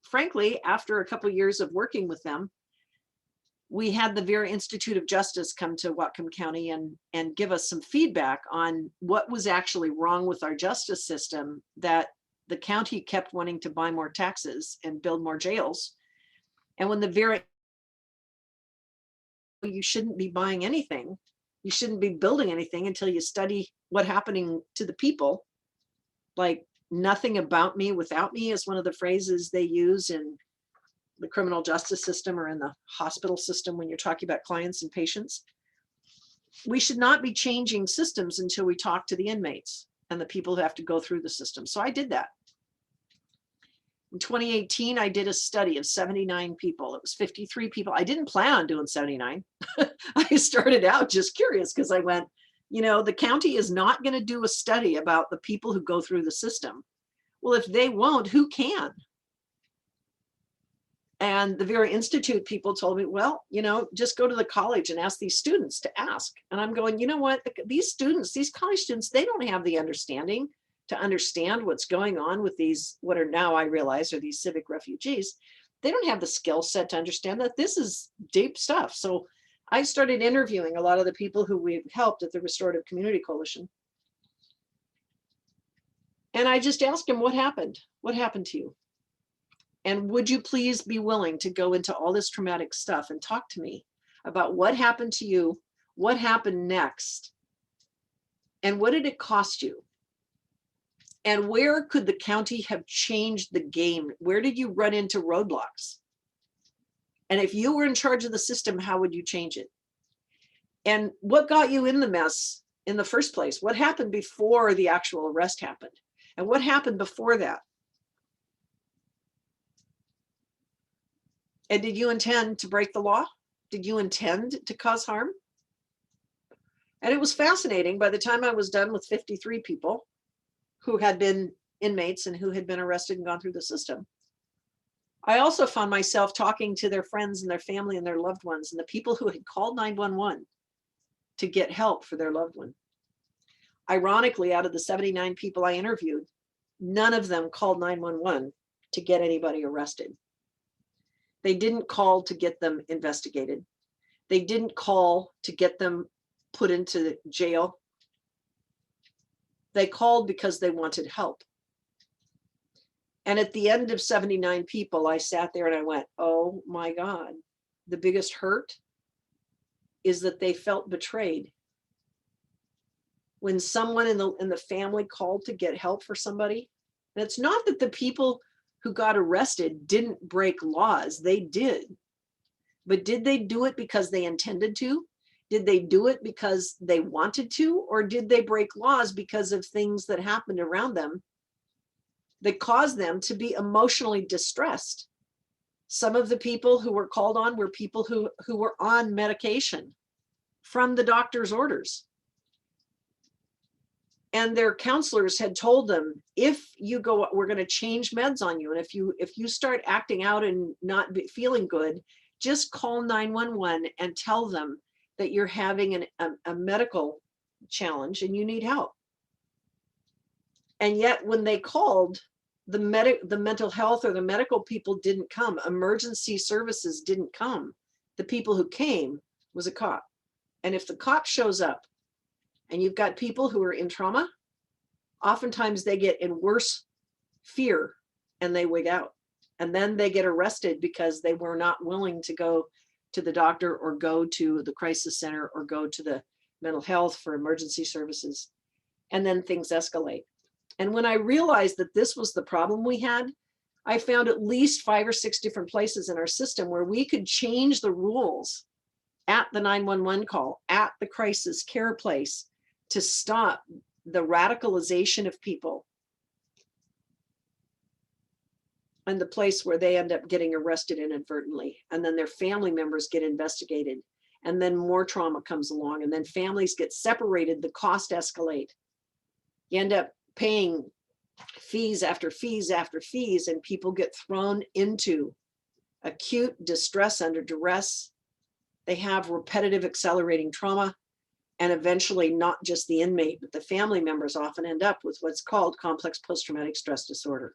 frankly, after a couple of years of working with them, we had the Vera Institute of Justice come to Whatcom County and give us some feedback on what was actually wrong with our justice system, that the county kept wanting to buy more taxes and build more jails. And when the Vera, you shouldn't be buying anything. You shouldn't be building anything until you study what's happening to the people. Like, nothing about me without me is one of the phrases they use in the criminal justice system or in the hospital system when you're talking about clients and patients. We should not be changing systems until we talk to the inmates and the people who have to go through the system. So I did that. In 2018, I did a study of 79 people. It was 53 people. I didn't plan on doing 79. I started out just curious because I went, you know, the county is not going to do a study about the people who go through the system. Well, if they won't, who can? And the Vera Institute people told me, well, you know, just go to the college and ask these students to ask. And I'm going, you know what, these students, these college students, they don't have the understanding to understand what's going on with these, what are now I realize are these civic refugees. They don't have the skill set to understand that this is deep stuff. So I started interviewing a lot of the people who we've helped at the Restorative Community Coalition. And I just asked them, what happened? What happened to you? And would you please be willing to go into all this traumatic stuff and talk to me about what happened to you, what happened next, and what did it cost you? And where could the county have changed the game? Where did you run into roadblocks? And if you were in charge of the system, how would you change it? And what got you in the mess in the first place? What happened before the actual arrest happened? And what happened before that? And did you intend to break the law? Did you intend to cause harm? And it was fascinating. By the time I was done with 53 people who had been inmates and who had been arrested and gone through the system, I also found myself talking to their friends and their family and their loved ones and the people who had called 911 to get help for their loved one. Ironically, out of the 79 people I interviewed, none of them called 911 to get anybody arrested. They didn't call to get them investigated. They didn't call to get them put into jail. They called because they wanted help. And at the end of 79 people, I sat there and I went, oh my God, the biggest hurt is that they felt betrayed. When someone in the family called to get help for somebody, and it's not that the people who got arrested didn't break laws, they did. But did they do it because they intended to? Did they do it because they wanted to? Or did they break laws because of things that happened around them that caused them to be emotionally distressed? Some of the people who were called on were people who were on medication from the doctor's orders. And their counselors had told them, if you go, we're going to change meds on you. And if you start acting out and not feeling good, just call 911 and tell them that you're having a medical challenge and you need help. And yet when they called, the mental health or the medical people didn't come. Emergency services didn't come. The people who came was a cop. And if the cop shows up and you've got people who are in trauma, oftentimes they get in worse fear and they wig out. And then they get arrested because they were not willing to go to the doctor or go to the crisis center or go to the mental health for emergency services. And then things escalate. And when I realized that this was the problem we had, I found at least 5 or 6 different places in our system where we could change the rules at the 911 call, at the crisis care place, to stop the radicalization of people and the place where they end up getting arrested inadvertently. And then their family members get investigated. And then more trauma comes along. And then families get separated. The cost escalate. You end up paying fees after fees after fees, and people get thrown into acute distress under duress. They have repetitive accelerating trauma. And eventually not just the inmate, but the family members often end up with what's called complex post-traumatic stress disorder.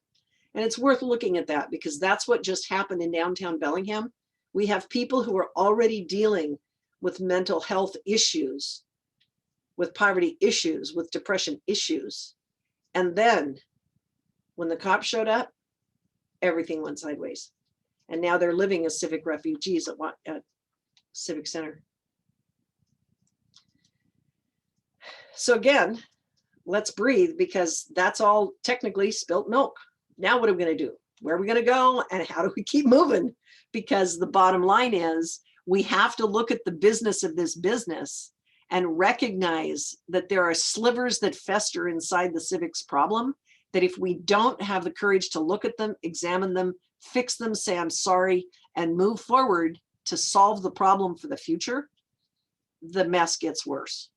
And it's worth looking at that because that's what just happened in downtown Bellingham. We have people who are already dealing with mental health issues, with poverty issues, with depression issues. And then when the cops showed up, everything went sideways. And now they're living as civic refugees at Civic Center. So again, let's breathe because that's all technically spilt milk. Now what are we going to do? where are we going to go and how do we keep moving? Because the bottom line is we have to look at the business of this business and recognize that there are slivers that fester inside the civics problem, that if we don't have the courage to look at them, examine them, fix them, say I'm sorry, and move forward to solve the problem for the future, the mess gets worse.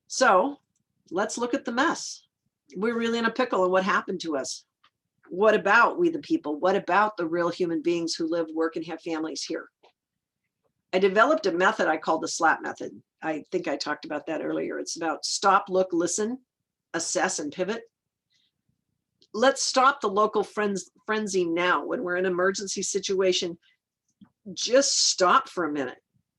So let's look at the mess. We're really in a pickle and what happened to us. What about we the people? What about the real human beings who live, work, and have families here? I developed a method I call the SLAP method. I think I talked about that earlier. It's about stop, look, listen, assess, and pivot. Let's stop the local frenzy now. When we're in an emergency situation, just stop for a minute.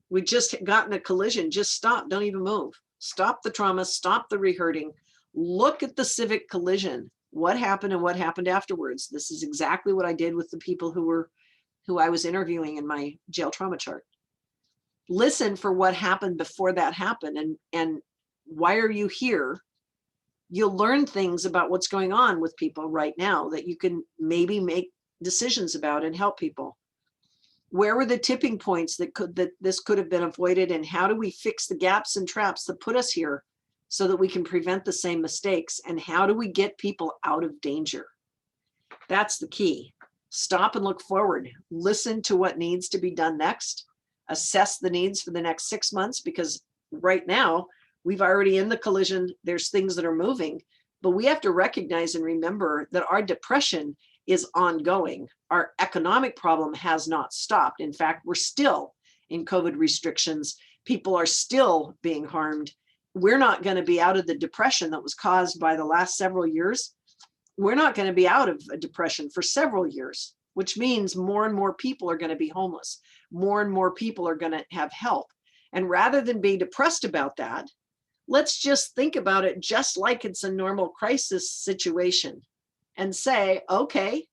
We just got in a collision, just stop, don't even move. Stop the trauma, stop the rehurting. Look at the civic collision. What happened and what happened afterwards? This is exactly what I did with the people who I was interviewing in my jail trauma chart. Listen for what happened before that happened and why are you here? You'll learn things about what's going on with people right now that you can maybe make decisions about and help people. Where were the tipping points that this could have been avoided, and how do we fix the gaps and traps that put us here so that we can prevent the same mistakes, and how do we get people out of danger? That's the key. Stop and look forward. Listen to what needs to be done next. Assess the needs for the next 6 months, because right now we've already in the collision. There's things that are moving, but we have to recognize and remember that our depression is ongoing. Our economic problem has not stopped. In fact, we're still in COVID restrictions. People are still being harmed. We're not going to be out of the depression that was caused by the last several years. We're not going to be out of a depression for several years, which means more and more people are going to be homeless. More and more people are going to have help. And rather than being depressed about that, let's just think about it just like it's a normal crisis situation and say, okay,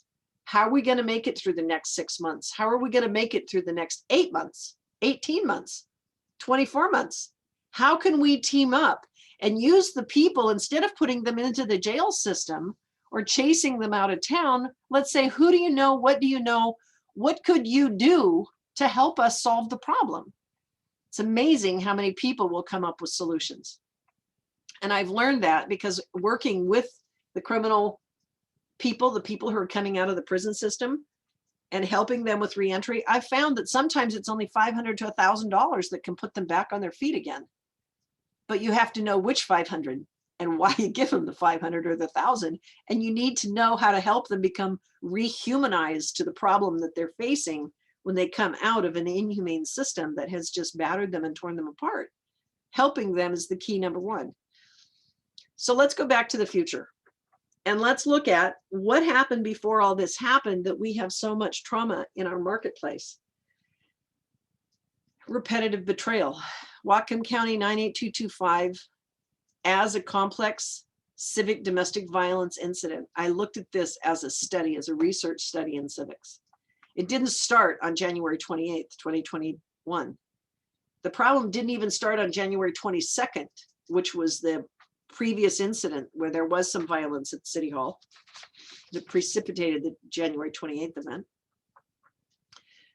how are we going to make it through the next 6 months? How are we going to make it through the next 8 months, 18 months, 24 months? How can we team up and use the people instead of putting them into the jail system or chasing them out of town? Let's say, who do you know? What do you know? What could you do to help us solve the problem? It's amazing how many people will come up with solutions. And I've learned that because working with the criminal people, the people who are coming out of the prison system and helping them with reentry, I've found that sometimes it's only $500 to $1,000 that can put them back on their feet again. But you have to know which 500 and why you give them the 500 or the 1,000. And you need to know how to help them become rehumanized to the problem that they're facing when they come out of an inhumane system that has just battered them and torn them apart. Helping them is the key number one. So let's go back to the future. And let's look at what happened before all this happened that we have so much trauma in our marketplace. Repetitive betrayal. WhatcomCounty98225 as a complex civic domestic violence incident. I looked at this as a study, as a research study in civics. It didn't start on January 28th, 2021. The problem didn't even start on January 22nd, which was the previous incident where there was some violence at City Hall that precipitated the January 28th event.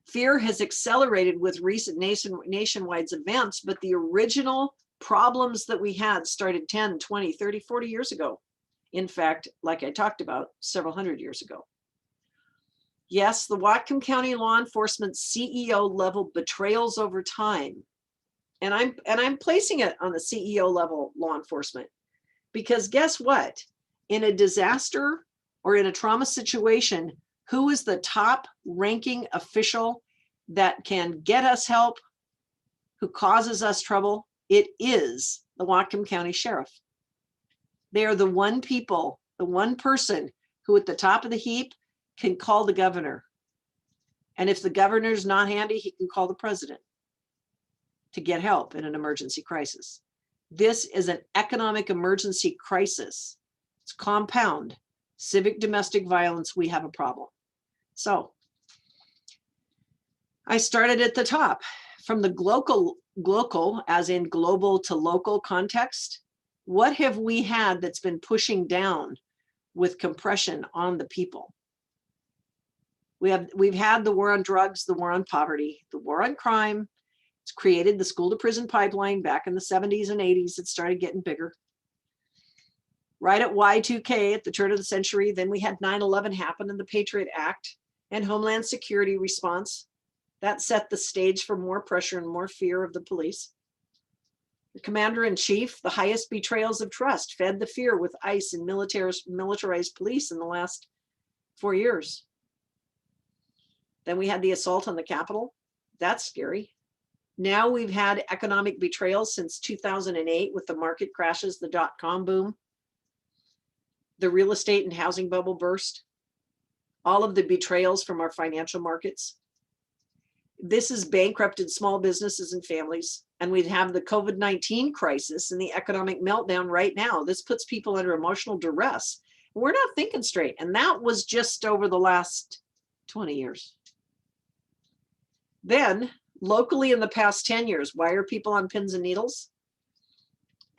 Fear has accelerated with recent nationwide events, but the original problems that we had started 10, 20, 30, 40 years ago. In fact, like I talked about, several hundred years ago. Yes, the Whatcom County law enforcement CEO level betrayals over time. And I'm placing it on the CEO level law enforcement. Because guess what? In a disaster or in a trauma situation, who is the top ranking official that can get us help, who causes us trouble? It is the Whatcom County Sheriff. They are the one people, the one person who at the top of the heap can call the governor. And if the governor's not handy, he can call the president to get help in an emergency crisis. This is an economic emergency crisis. It's compound. Civic domestic violence, we have a problem. So I started at the top. From the global, as in global to local context, what have we had that's been pushing down with compression on the people? We've had the war on drugs, the war on poverty, the war on crime. It's created the school to prison pipeline back in the 70s and 80s. It started getting bigger. Right at Y2K at the turn of the century, then we had 9/11 happen and the Patriot Act and Homeland Security response. That set the stage for more pressure and more fear of the police. The commander-in-chief, the highest betrayals of trust, fed the fear with ICE and militarized police in the last 4 years. Then we had the assault on the Capitol. That's scary. Now we've had economic betrayal since 2008 with the market crashes, the dot-com boom, the real estate and housing bubble burst, all of the betrayals from our financial markets. This has bankrupted small businesses and families. And we'd have the COVID-19 crisis and the economic meltdown right now. This puts people under emotional duress. We're not thinking straight. And that was just over the last 20 years. Then locally in the past 10 years, why are people on pins and needles?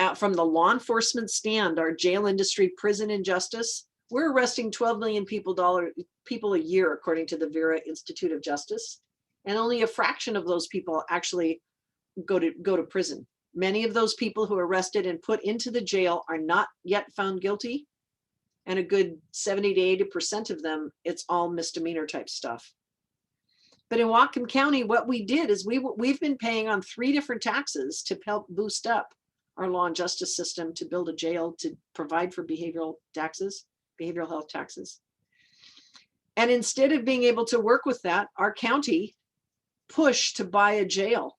Out from the law enforcement stand, our jail industry, prison injustice, we're arresting 12 million people a year, according to the Vera Institute of Justice. And only a fraction of those people actually go to prison. Many of those people who are arrested and put into the jail are not yet found guilty. And a good 70 to 80% of them, it's all misdemeanor type stuff. But in Whatcom County, what we did is we've been paying on 3 different taxes to help boost up our law and justice system, to build a jail, to provide for behavioral health taxes. And instead of being able to work with that, our county pushed to buy a jail,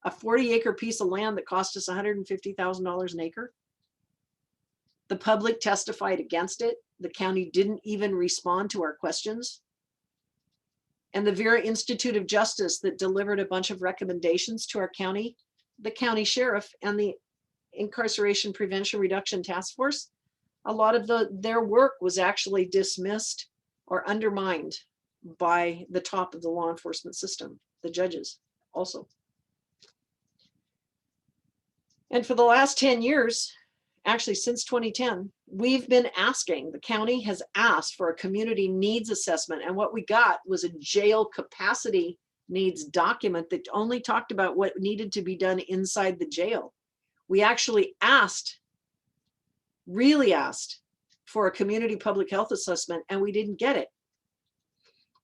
a 40-acre piece of land that cost us $150,000 an acre. The public testified against it. The county didn't even respond to our questions. And the Vera Institute of Justice that delivered a bunch of recommendations to our county, the county sheriff and the Incarceration Prevention Reduction Task Force, a lot of their work was actually dismissed or undermined by the top of the law enforcement system, the judges also. And for the last 10 years, actually since 2010, we've been asking, the county has asked for a community needs assessment. And what we got was a jail capacity needs document that only talked about what needed to be done inside the jail. We actually really asked for a community public health assessment, and we didn't get it.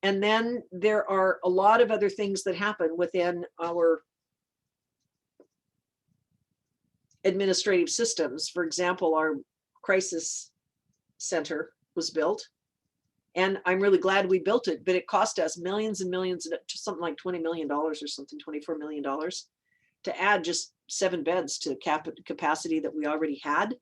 And then there are a lot of other things that happen within our administrative systems. For example, our crisis center was built, and I'm really glad we built it, but it cost us millions and millions, something like $20 million or something, $24 million to add just 7 beds to capacity that we already had.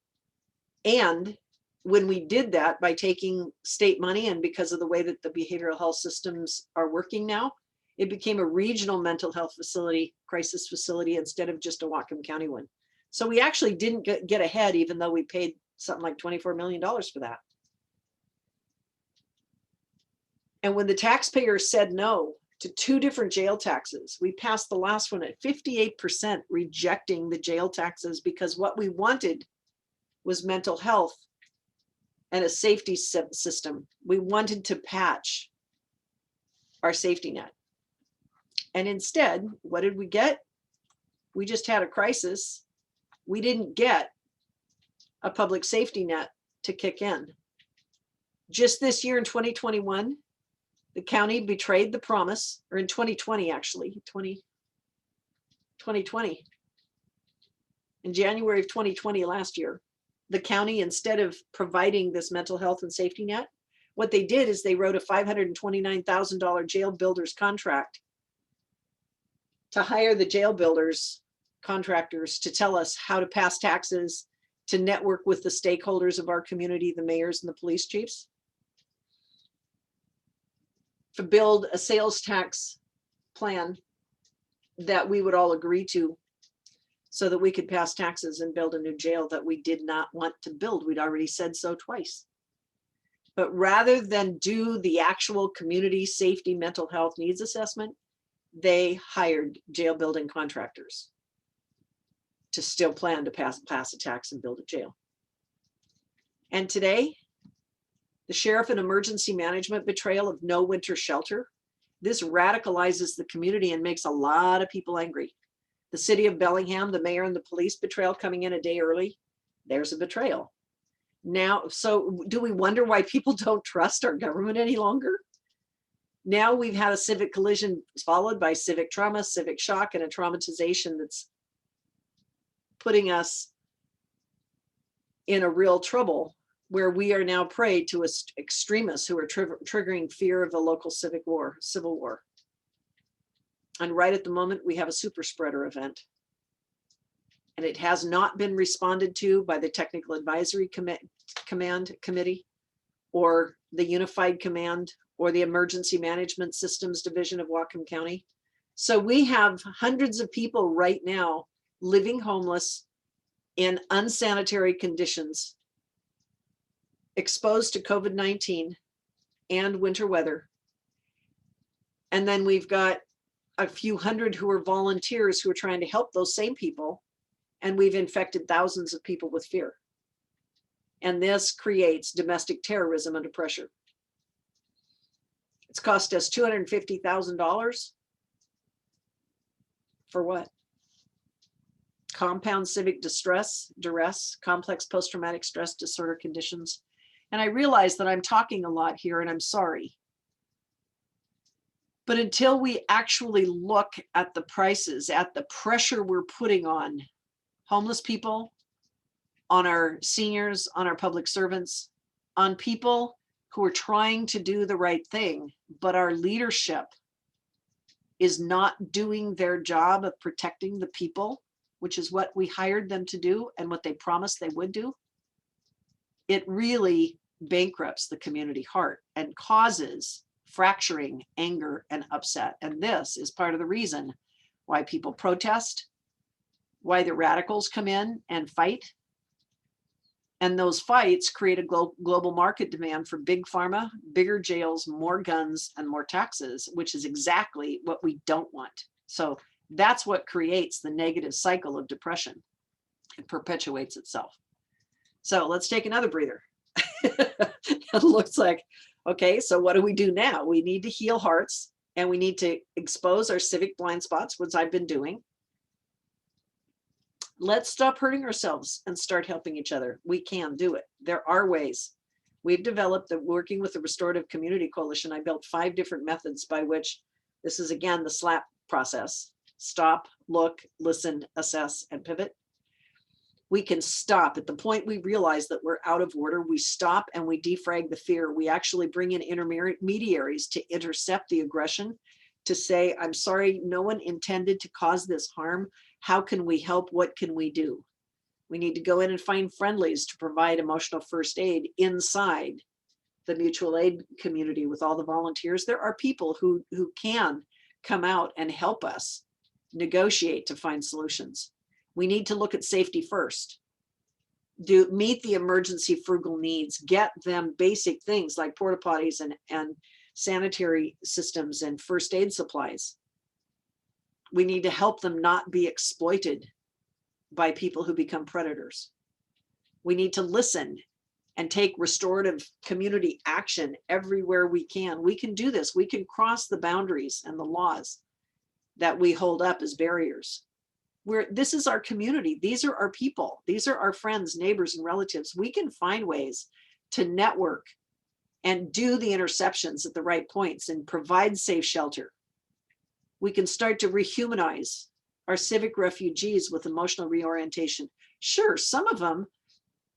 And when we did that by taking state money, and because of the way that the behavioral health systems are working now, it became a regional mental health facility, crisis facility, instead of just a Whatcom County one. So we actually didn't get ahead, even though we paid something like $24 million for that. And when the taxpayers said no to 2 different jail taxes, we passed the last one at 58%, rejecting the jail taxes, because what we wanted was mental health and a safety system. We wanted to patch our safety net. And instead, what did we get? We just had a crisis. We didn't get a public safety net to kick in. Just this year in 2021, the county betrayed the promise, or in 2020, actually, 2020. In January of 2020 last year, the county, instead of providing this mental health and safety net, what they did is they wrote a $529,000 jail builders contract to hire the jail builders contractors to tell us how to pass taxes, to network with the stakeholders of our community, the mayors and the police chiefs, to build a sales tax plan that we would all agree to, so that we could pass taxes and build a new jail that we did not want to build. We'd already said so twice. But rather than do the actual community safety mental health needs assessment, they hired jail building contractors to still plan to pass a tax and build a jail. And today, The sheriff and emergency management betrayal of no winter shelter. This radicalizes the community and makes a lot of people angry. The city of Bellingham, the mayor and the police betrayal coming in a day early. There's a betrayal. Now, so do we wonder why people don't trust our government any longer? Now we've had a civic collision followed by civic trauma, civic shock, and a traumatization that's putting us in a real trouble where we are now prey to extremists who are triggering fear of a local civil war. And right at the moment, we have a super spreader event. And it has not been responded to by the Technical Advisory Command Committee or the Unified Command or the Emergency Management Systems Division of Whatcom County. So we have hundreds of people right now living homeless in unsanitary conditions, exposed to COVID-19 and winter weather. And then we've got a few hundred who are volunteers who are trying to help those same people. And we've infected thousands of people with fear. And this creates domestic terrorism under pressure. It's cost us $250,000 for what? Compound civic duress, complex post-traumatic stress disorder conditions. And I realize that I'm talking a lot here and I'm sorry. But until we actually look at the prices, at the pressure we're putting on homeless people, on our seniors, on our public servants, on people who are trying to do the right thing, but our leadership is not doing their job of protecting the people, which is what we hired them to do and what they promised they would do, it really bankrupts the community heart and causes fracturing, anger, and upset. And this is part of the reason why people protest, why the radicals come in and fight. And those fights create a global market demand for big pharma, bigger jails, more guns, and more taxes, which is exactly what we don't want. So that's what creates the negative cycle of depression. It perpetuates itself. So let's take another breather. It looks like, okay, so what do we do now? We need to heal hearts and we need to expose our civic blind spots, which I've been doing. Let's stop hurting ourselves and start helping each other. We can do it. There are ways. We've developed, working with the Restorative Community Coalition, I built 5 different methods by which, this is again the SLAP process: stop, look, listen, assess, and pivot. We can stop at the point we realize that we're out of order. We stop and we defrag the fear. We actually bring in intermediaries to intercept the aggression, to say, I'm sorry, no one intended to cause this harm. How can we help? What can we do? We need to go in and find friendlies to provide emotional first aid inside the mutual aid community with all the volunteers. There are people who can come out and help us negotiate to find solutions. We need to look at safety first. Meet the emergency frugal needs, get them basic things like porta potties and sanitary systems and first aid supplies. We need to help them not be exploited by people who become predators. We need to listen and take restorative community action everywhere we can. We can do this. We can cross the boundaries and the laws that we hold up as barriers. This is our community. These are our people. These are our friends, neighbors, and relatives. We can find ways to network and do the interceptions at the right points and provide safe shelter. We can start to rehumanize our civic refugees with emotional reorientation. Sure, some of them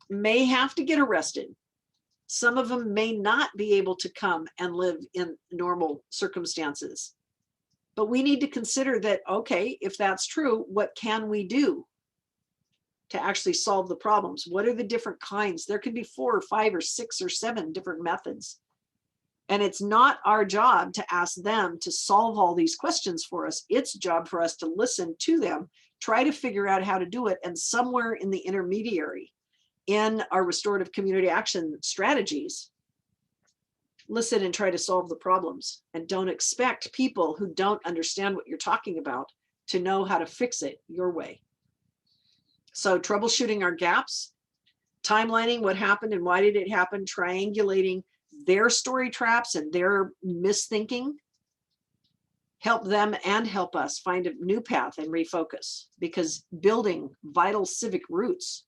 may have to get arrested. Some of them may not be able to come and live in normal circumstances. But we need to consider that, okay, if that's true, what can we do to actually solve the problems? What are the different kinds? There could be 4 or 5 or 6 or 7 different methods. And it's not our job to ask them to solve all these questions for us. It's job for us to listen to them, try to figure out how to do it. And somewhere in the intermediary, in our restorative community action strategies, listen and try to solve the problems. And don't expect people who don't understand what you're talking about to know how to fix it your way. So troubleshooting our gaps, timelining what happened and why did it happen, triangulating their story traps and their misthinking, help them and help us find a new path and refocus, because building vital civic roots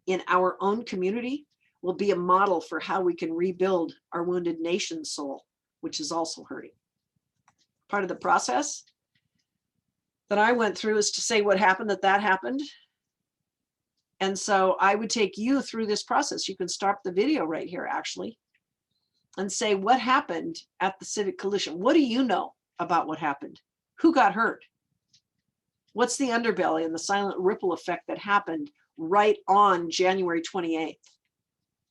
in our own community will be a model for how we can rebuild our wounded nation's soul, which is also hurting. Part of the process that I went through is to say what happened, that happened. And so I would take you through this process. You can stop the video right here, actually, and say what happened at the Civic Collision. What do you know about what happened? Who got hurt? What's the underbelly and the silent ripple effect that happened right on January 28th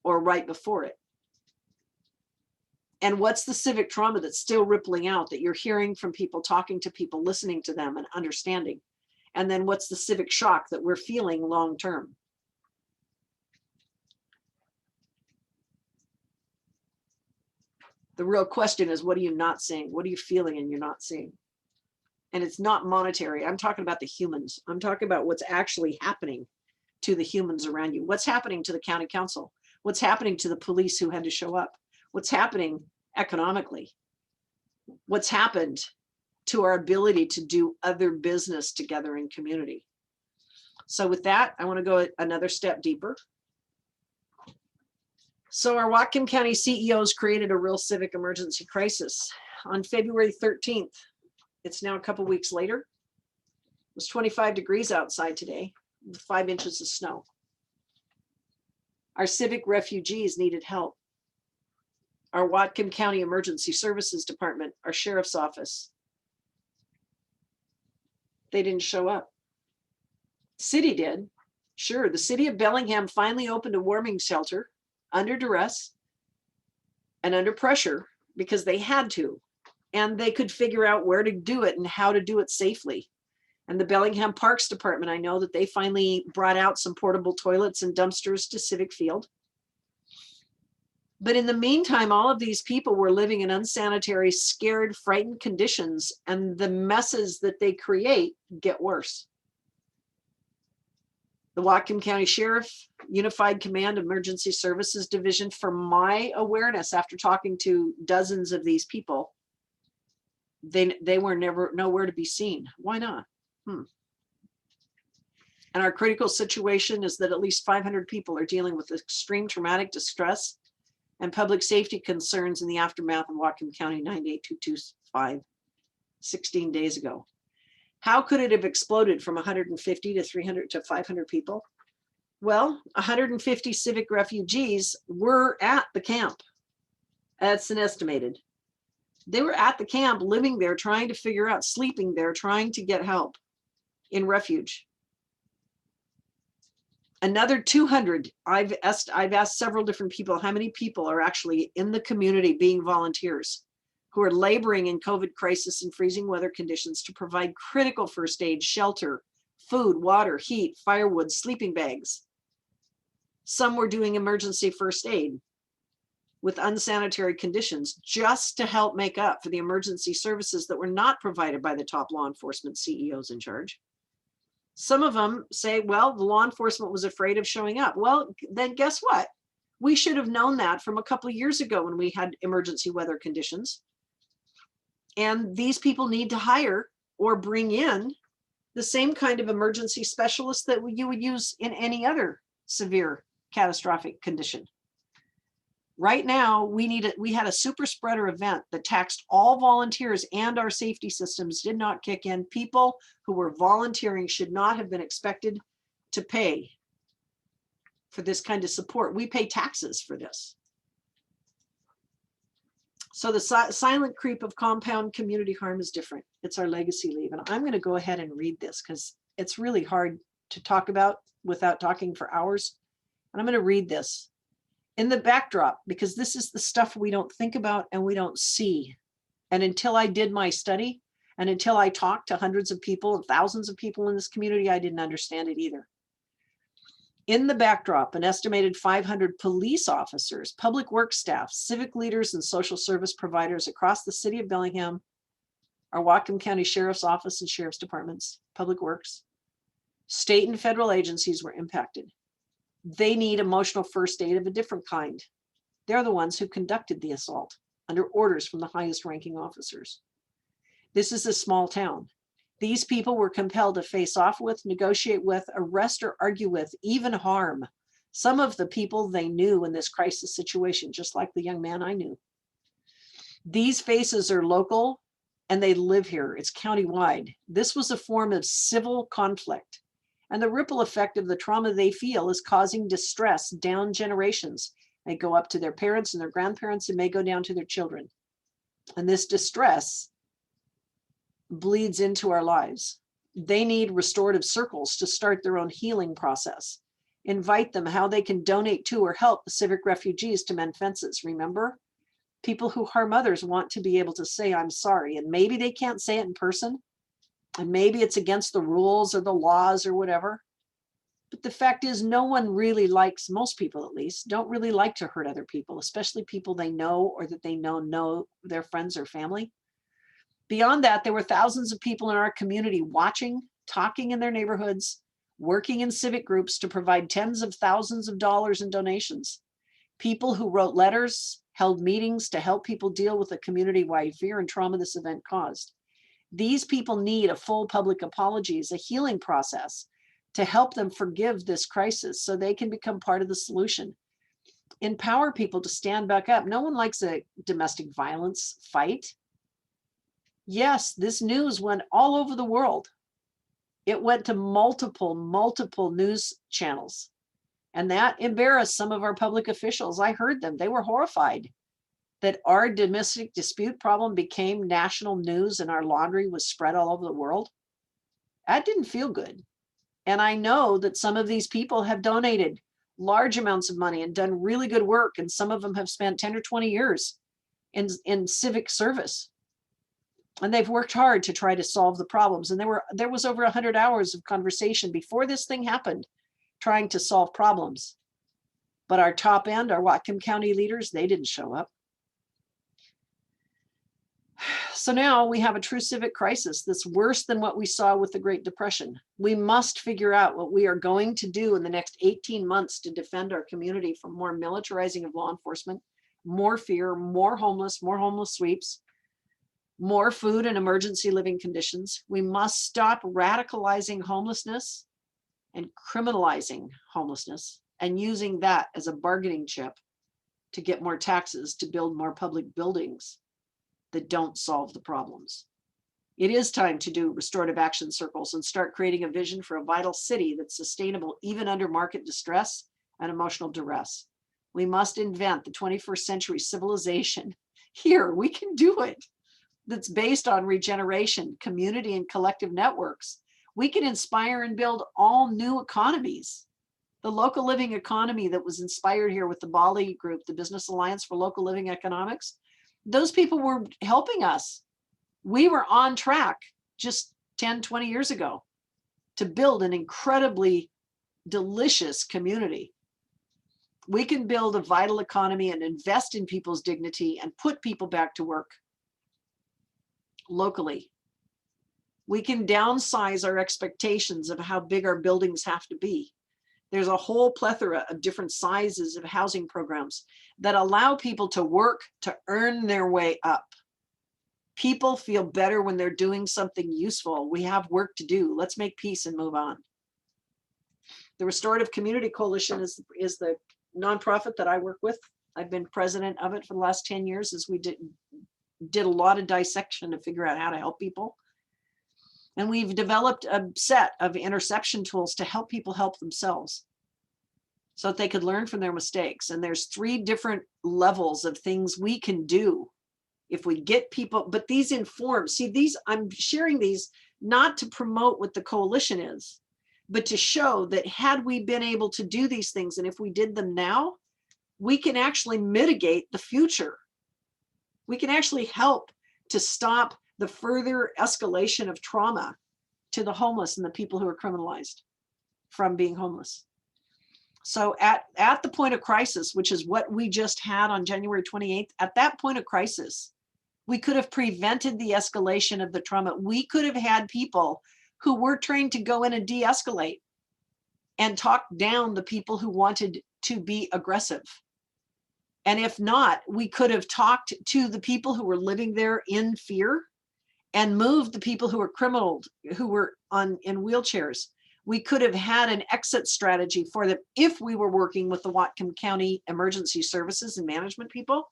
or right before it? And what's the civic trauma that's still rippling out that you're hearing from people, talking to people, listening to them and understanding? And then what's the civic shock that we're feeling long term? The real question is, what are you not seeing? What are you feeling and you're not seeing? And it's not monetary. I'm talking about the humans. I'm talking about what's actually happening to the humans around you. What's happening to the county council? What's happening to the police who had to show up? What's happening economically? What's happened to our ability to do other business together in community? So with that, I want to go another step deeper. So our Whatcom County CEOs created a real civic emergency crisis on February 13th. It's now a couple weeks later. It was 25 degrees outside today with 5 inches of snow. Our civic refugees needed help. Our Whatcom County Emergency Services Department, our sheriff's office, they didn't show up. City did. Sure, the city of Bellingham finally opened a warming shelter under duress and under pressure because they had to, and they could figure out where to do it and how to do it safely. And the Bellingham Parks Department, I know that they finally brought out some portable toilets and dumpsters to Civic Field. But in the meantime, all of these people were living in unsanitary, scared, frightened conditions, and the messes that they create get worse. The Whatcom County Sheriff Unified Command Emergency Services Division, for my awareness, after talking to dozens of these people, they were nowhere to be seen. Why not? And our critical situation is that at least 500 people are dealing with extreme traumatic distress and public safety concerns in the aftermath of Whatcom County98225 16 days ago. How could it have exploded from 150 to 300 to 500 people? Well, 150 civic refugees were at the camp. That's an estimated. They were at the camp, living there, trying to figure out, sleeping there, trying to get help in refuge. Another 200, I've asked several different people, how many people are actually in the community being volunteers who are laboring in COVID crisis and freezing weather conditions to provide critical first aid, shelter, food, water, heat, firewood, sleeping bags. Some were doing emergency first aid with unsanitary conditions just to help make up for the emergency services that were not provided by the top law enforcement CEOs in charge. Some of them say, well, the law enforcement was afraid of showing up. Well, then guess what? We should have known that from a couple of years ago when we had emergency weather conditions. And these people need to hire or bring in the same kind of emergency specialist that you would use in any other severe catastrophic condition. Right now, we had a super spreader event that taxed all volunteers, and our safety systems did not kick in. People who were volunteering should not have been expected to pay for this kind of support. We pay taxes for this. So the silent creep of compound community harm is different. It's our legacy leave. And I'm going to go ahead and read this because it's really hard to talk about without talking for hours. And I'm going to read this in the backdrop, because this is the stuff we don't think about and we don't see. And until I did my study and until I talked to hundreds of people and thousands of people in this community, I didn't understand it either. In the backdrop, an estimated 500 police officers, public works staff, civic leaders, and social service providers across the city of Bellingham, our Whatcom County Sheriff's Office and Sheriff's Departments, public works, state and federal agencies were impacted. They need emotional first aid of a different kind. They're the ones who conducted the assault under orders from the highest ranking officers. This is a small town. These people were compelled to face off with, negotiate with, arrest or argue with, even harm some of the people they knew in this crisis situation, just like the young man I knew. These faces are local and they live here. It's countywide. This was a form of civil conflict, and the ripple effect of the trauma they feel is causing distress down generations. They go up to their parents and their grandparents and may go down to their children. And this distress bleeds into our lives. They need restorative circles to start their own healing process. Invite them how they can donate to or help the Civic Refugees to mend fences. Remember, people who harm others want to be able to say, I'm sorry. And maybe they can't say it in person. And maybe it's against the rules or the laws or whatever. But the fact is, no one really likes, most people at least, don't really like to hurt other people, especially people they know or that they know their friends or family. Beyond that, there were thousands of people in our community watching, talking in their neighborhoods, working in civic groups to provide tens of thousands of dollars in donations. People who wrote letters, held meetings to help people deal with the community-wide fear and trauma this event caused. These people need a full public apology as a healing process to help them forgive this crisis so they can become part of the solution. Empower people to stand back up. No one likes a domestic violence fight. Yes, this news went all over the world. It went to multiple news channels. And that embarrassed some of our public officials. I heard them. They were horrified that our domestic dispute problem became national news and our laundry was spread all over the world. That didn't feel good. And I know that some of these people have donated large amounts of money and done really good work. And some of them have spent 10 or 20 years in civic service. And they've worked hard to try to solve the problems. And there was over 100 hours of conversation before this thing happened, trying to solve problems. But our top end, our Whatcom County leaders, they didn't show up. So now we have a true civic crisis that's worse than what we saw with the Great Depression. We must figure out what we are going to do in the next 18 months to defend our community from more militarizing of law enforcement, more fear, more homeless sweeps, more food and emergency living conditions. We must stop radicalizing homelessness and criminalizing homelessness and using that as a bargaining chip to get more taxes to build more public buildings that don't solve the problems. It is time to do restorative action circles and start creating a vision for a vital city that's sustainable even under market distress and emotional duress. We must invent the 21st century civilization. Here, we can do it. That's based on regeneration, community, and collective networks. We can inspire and build all new economies. The local living economy that was inspired here with the Bali group, the Business Alliance for Local Living Economics, those people were helping us. We were on track just 10, 20 years ago to build an incredibly delicious community. We can build a vital economy and invest in people's dignity and put people back to work locally. We can downsize our expectations of how big our buildings have to be. There's a whole plethora of different sizes of housing programs that allow people to work to earn their way up. People feel better when they're doing something useful. We have work to do. Let's make peace and move on. The Restorative Community Coalition is the nonprofit that I work with. I've been president of it for the last 10 years as we did a lot of dissection to figure out how to help people. And we've developed a set of interception tools to help people help themselves so that they could learn from their mistakes. And there's 3 different levels of things we can do if we get people, but these inform, see these, I'm sharing these not to promote what the coalition is, but to show that had we been able to do these things, and if we did them now, we can actually mitigate the future. We can actually help to stop the further escalation of trauma to the homeless and the people who are criminalized from being homeless. So at the point of crisis, which is what we just had on January 28th, at that point of crisis, we could have prevented the escalation of the trauma. We could have had people who were trained to go in and de-escalate and talk down the people who wanted to be aggressive. And if not, we could have talked to the people who were living there in fear and moved the people who were criminal, who were in wheelchairs. We could have had an exit strategy for them if we were working with the Whatcom County Emergency Services and Management people.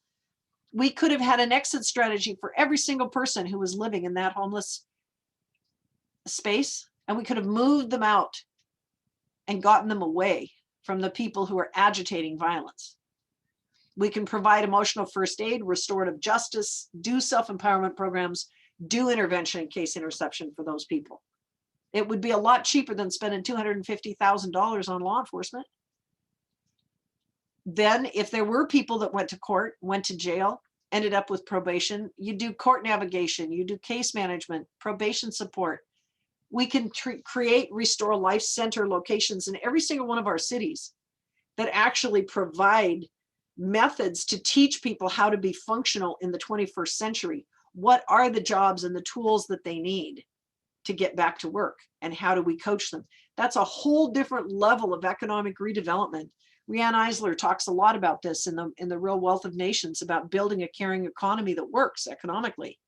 We could have had an exit strategy for every single person who was living in that homeless space, and we could have moved them out and gotten them away from the people who are agitating violence. We can provide emotional first aid, restorative justice, do self-empowerment programs, do intervention and case interception for those people. It would be a lot cheaper than spending $250,000 on law enforcement. Then if there were people that went to court, went to jail, ended up with probation, you do court navigation, you do case management, probation support. We can create Restore Life Center locations in every single one of our cities that actually provide methods to teach people how to be functional in the 21st century. What are the jobs and the tools that they need to get back to work, and how do we coach them? That's a whole different level of economic redevelopment. Rianne Eisler talks a lot about this in the Real Wealth of Nations, about building a caring economy that works economically.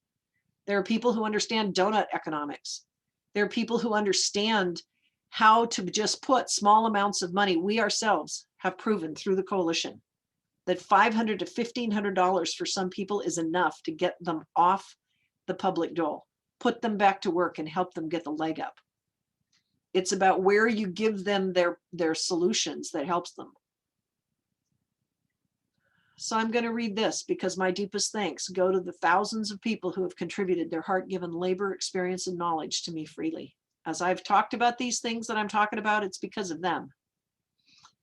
There are people who understand donut economics. There are people who understand how to just put small amounts of money. We ourselves have proven through the coalition that $500 to $1,500 for some people is enough to get them off the public dole, put them back to work, and help them get the leg up. It's about where you give them their solutions that helps them. So I'm going to read this because my deepest thanks go to the thousands of people who have contributed their heart-given labor, experience, and knowledge to me freely. As I've talked about these things that I'm talking about, it's because of them.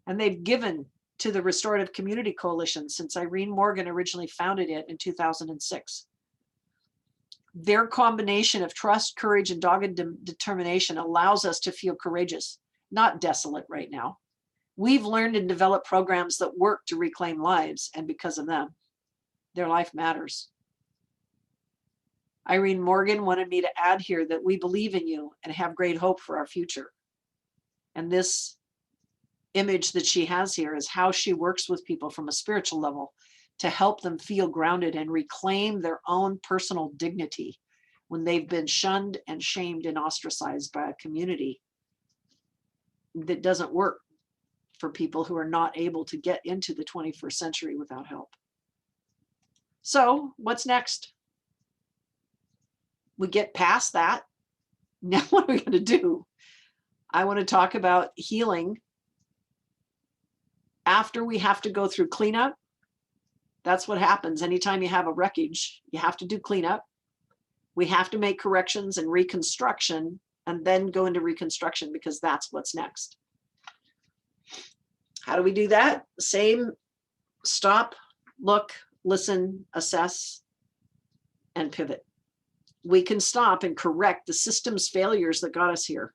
And they've given to the Restorative Community Coalition since Irene Morgan originally founded it in 2006. Their combination of trust, courage, and dogged determination allows us to feel courageous, not desolate right now. We've learned and developed programs that work to reclaim lives, and because of them, their life matters. Irene Morgan wanted me to add here that we believe in you and have great hope for our future. And this image that she has here is how she works with people from a spiritual level to help them feel grounded and reclaim their own personal dignity when they've been shunned and shamed and ostracized by a community that doesn't work for people who are not able to get into the 21st century without help. So what's next? We get past that. Now what are we going to do? I want to talk about healing after we have to go through cleanup. That's what happens. Anytime you have a wreckage, you have to do cleanup. We have to make corrections and reconstruction, and then go into reconstruction, because that's what's next. How do we do that? Same: stop, look, listen, assess, and pivot. We can stop and correct the systems failures that got us here.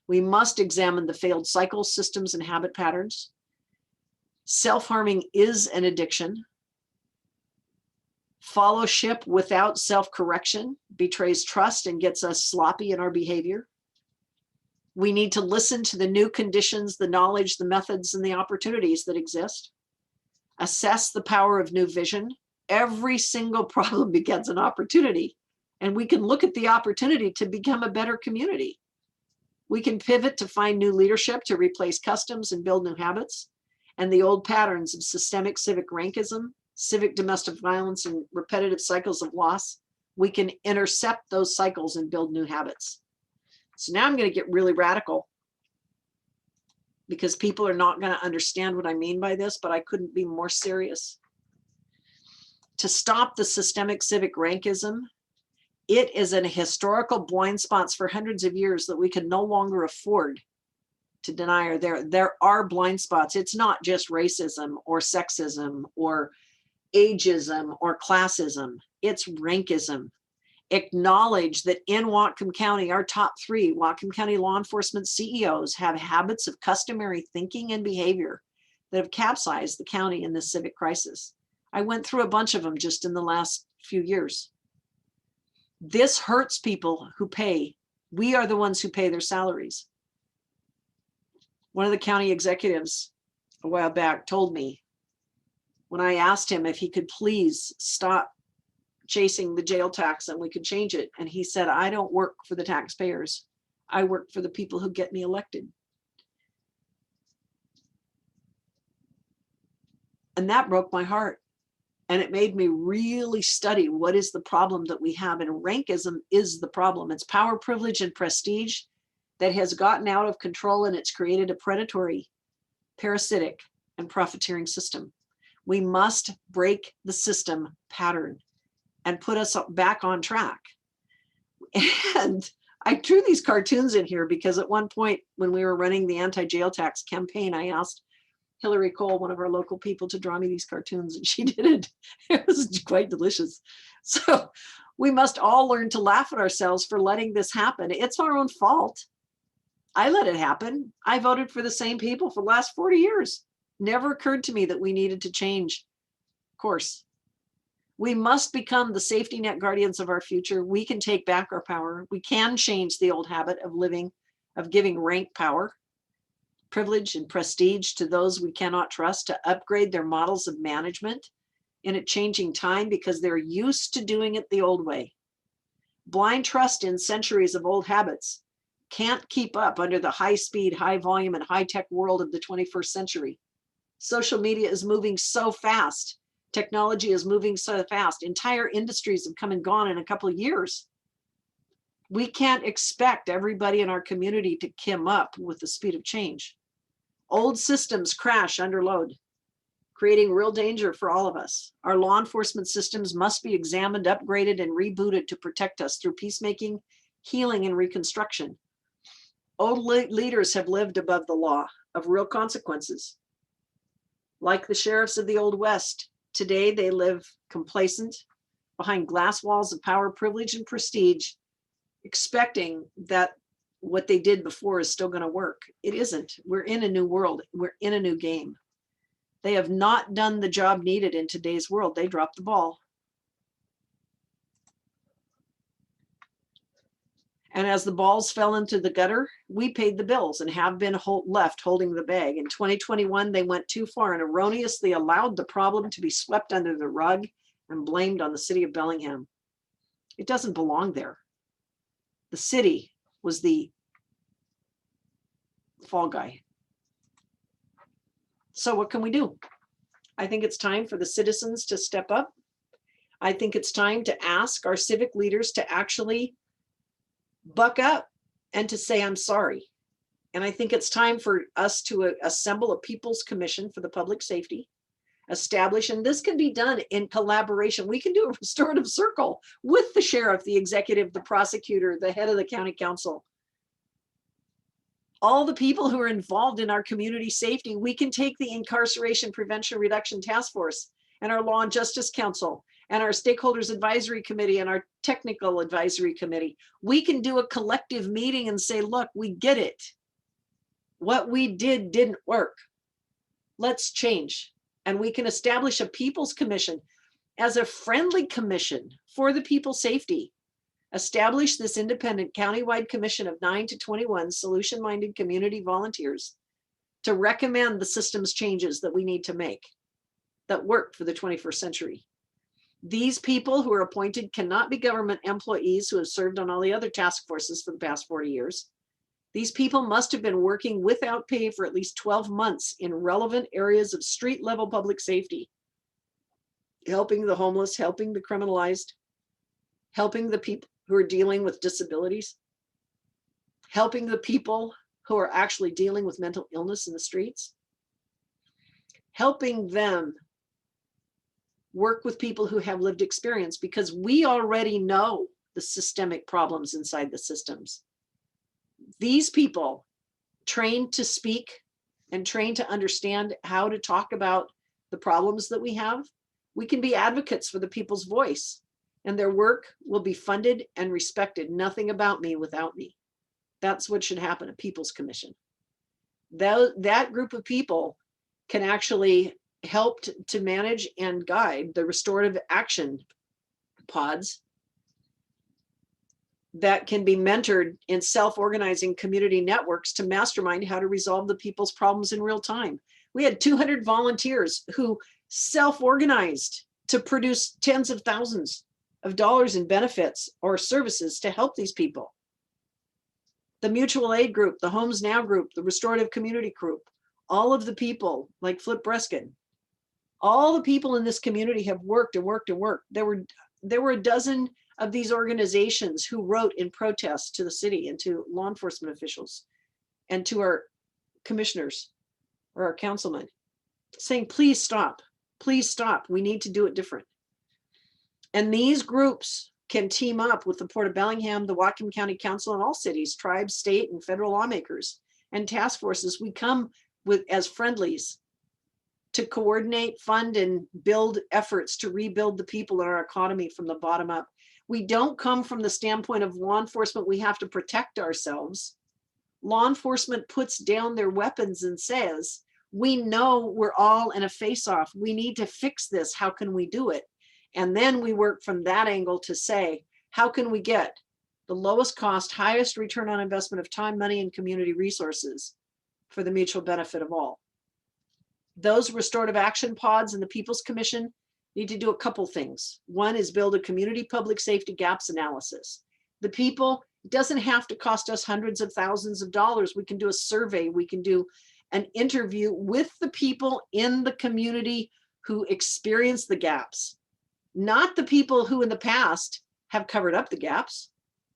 We must examine the failed cycles, systems, and habit patterns. Self-harming is an addiction. Followship without self-correction betrays trust and gets us sloppy in our behavior. We need to listen to the new conditions, the knowledge, the methods, and the opportunities that exist. Assess the power of new vision. Every single problem begets an opportunity, and we can look at the opportunity to become a better community. We can pivot to find new leadership to replace customs and build new habits, and the old patterns of systemic civic rankism, civic domestic violence, and repetitive cycles of loss. We can intercept those cycles and build new habits. So now I'm going to get really radical, because people are not going to understand what I mean by this, but I couldn't be more serious. To stop the systemic civic rankism, it is an historical blind spots for hundreds of years that we can no longer afford to deny. Or there are blind spots. It's not just racism or sexism or ageism or classism. It's rankism. Acknowledge that in Whatcom County, our top 3 Whatcom County law enforcement CEOs have habits of customary thinking and behavior that have capsized the county in this civic crisis. I went through a bunch of them just in the last few years. This hurts people who pay. We are the ones who pay their salaries. One of the county executives a while back told me when I asked him if he could please stop chasing the jail tax and we could change it. And he said, I don't work for the taxpayers. I work for the people who get me elected. And that broke my heart. And it made me really study what is the problem that we have. And rankism is the problem. It's power, privilege, and prestige that has gotten out of control, and it's created a predatory, parasitic, and profiteering system. We must break the system pattern and put us back on track. And I drew these cartoons in here because at one point when we were running the anti-jail tax campaign, I asked Hillary Cole, one of our local people, to draw me these cartoons, and she did it. It was quite delicious. So we must all learn to laugh at ourselves for letting this happen. It's our own fault. I let it happen. I voted for the same people for the last 40 years. Never occurred to me that we needed to change course. We must become the safety net guardians of our future. We can take back our power. We can change the old habit of living, of giving rank power, privilege, and prestige to those we cannot trust, to upgrade their models of management in a changing time because they're used to doing it the old way. Blind trust in centuries of old habits can't keep up under the high speed, high volume, and high tech world of the 21st century. Social media is moving so fast. Technology is moving so fast. Entire industries have come and gone in a couple of years. We can't expect everybody in our community to come up with the speed of change. Old systems crash under load, creating real danger for all of us. Our law enforcement systems must be examined, upgraded, and rebooted to protect us through peacemaking, healing, and reconstruction. Old leaders have lived above the law of real consequences. Like the sheriffs of the Old West, today they live complacent behind glass walls of power, privilege, and prestige, expecting that what they did before is still going to work. It isn't. We're in a new world. We're in a new game. They have not done the job needed in today's world. They dropped the ball. And as the balls fell into the gutter, we paid the bills and have been left holding the bag. In 2021, they went too far and erroneously allowed the problem to be swept under the rug and blamed on the city of Bellingham. It doesn't belong there. The city was the fall guy. So what can we do? I think it's time for the citizens to step up. I think it's time to ask our civic leaders to actually buck up and to say, I'm sorry. And I think it's time for us to assemble a People's Commission for the Public Safety, establish, and this can be done in collaboration. We can do a restorative circle with the sheriff, the executive, the prosecutor, the head of the county council. All the people who are involved in our community safety. We can take the Incarceration Prevention Reduction Task Force and our Law and Justice Council and our Stakeholders Advisory Committee and our Technical Advisory Committee. We can do a collective meeting and say, look, we get it. What we did didn't work. Let's change. And we can establish a People's Commission as a friendly commission for the people's safety. Establish this independent countywide commission of 9 to 21 solution-minded community volunteers to recommend the systems changes that we need to make that work for the 21st century. These people who are appointed cannot be government employees who have served on all the other task forces for the past 40 years. These people must have been working without pay for at least 12 months in relevant areas of street level public safety, helping the homeless, helping the criminalized, helping the people who are dealing with disabilities, helping the people who are actually dealing with mental illness in the streets, helping them work with people who have lived experience, because we already know the systemic problems inside the systems. These people trained to speak and trained to understand how to talk about the problems that we have. We can be advocates for the people's voice, and their work will be funded and respected. Nothing about me without me. That's what should happen, a People's Commission. That group of people can actually help to manage and guide the restorative action pods that can be mentored in self-organizing community networks to mastermind how to resolve the people's problems in real time. We had 200 volunteers who self-organized to produce tens of thousands of dollars in benefits or services to help these people. The mutual aid group, the Homes Now group, the restorative community group, all of the people like Flip Breskin, all the people in this community have worked and worked and worked. There were a dozen of these organizations who wrote in protest to the city and to law enforcement officials and to our commissioners or our councilmen saying, please stop, we need to do it different. And these groups can team up with the Port of Bellingham, the Whatcom County Council, and all cities, tribes, state, and federal lawmakers and task forces. We come with as friendlies to coordinate, fund, and build efforts to rebuild the people in our economy from the bottom up. We don't come from the standpoint of law enforcement. We have to protect ourselves. Law enforcement puts down their weapons and says, we know we're all in a face-off. We need to fix this. How can we do it? And then we work from that angle to say, how can we get the lowest cost, highest return on investment of time, money, and community resources for the mutual benefit of all? Those restorative action pods and the People's Commission need to do a couple things. One is build a community public safety gaps analysis. The people, it doesn't have to cost us hundreds of thousands of dollars. We can do a survey. We can do an interview with the people in the community who experience the gaps, not the people who in the past have covered up the gaps.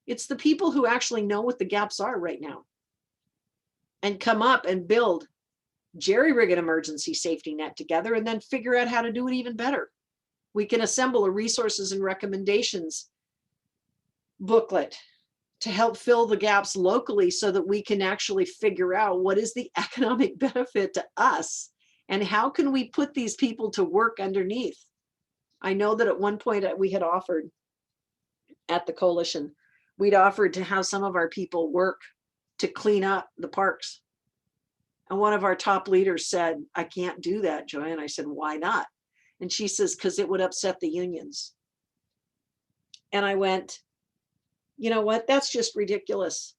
It's the people who actually know what the gaps are right now and come up and build, jerry-rig an emergency safety net together and then figure out how to do it even better. We can assemble a resources and recommendations booklet to help fill the gaps locally so that we can actually figure out what is the economic benefit to us and how can we put these people to work underneath. I know that at one point we had offered at the coalition, we'd offered to have some of our people work to clean up the parks. And one of our top leaders said, I can't do that, Joy. And I said, why not? And she says, because it would upset the unions. And I went, you know what? That's just ridiculous.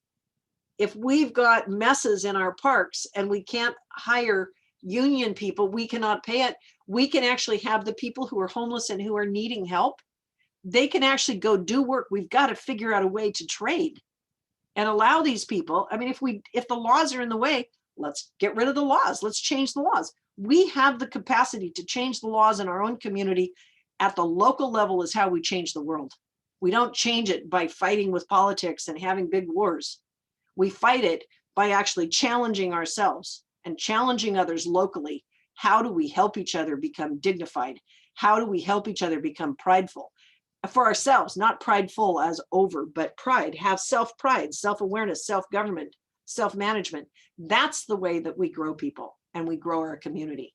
If we've got messes in our parks and we can't hire union people, we cannot pay it. We can actually have the people who are homeless and who are needing help. They can actually go do work. We've got to figure out a way to trade and allow these people. I mean, if the laws are in the way, let's get rid of the laws. Let's change the laws. We have the capacity to change the laws in our own community. At the local level is how we change the world. We don't change it by fighting with politics and having big wars. We fight it by actually challenging ourselves and challenging others locally. How do we help each other become dignified? How do we help each other become prideful? For ourselves, not prideful as over, but pride, have self-pride, self-awareness, self-government, self-management. That's the way that we grow people and we grow our community.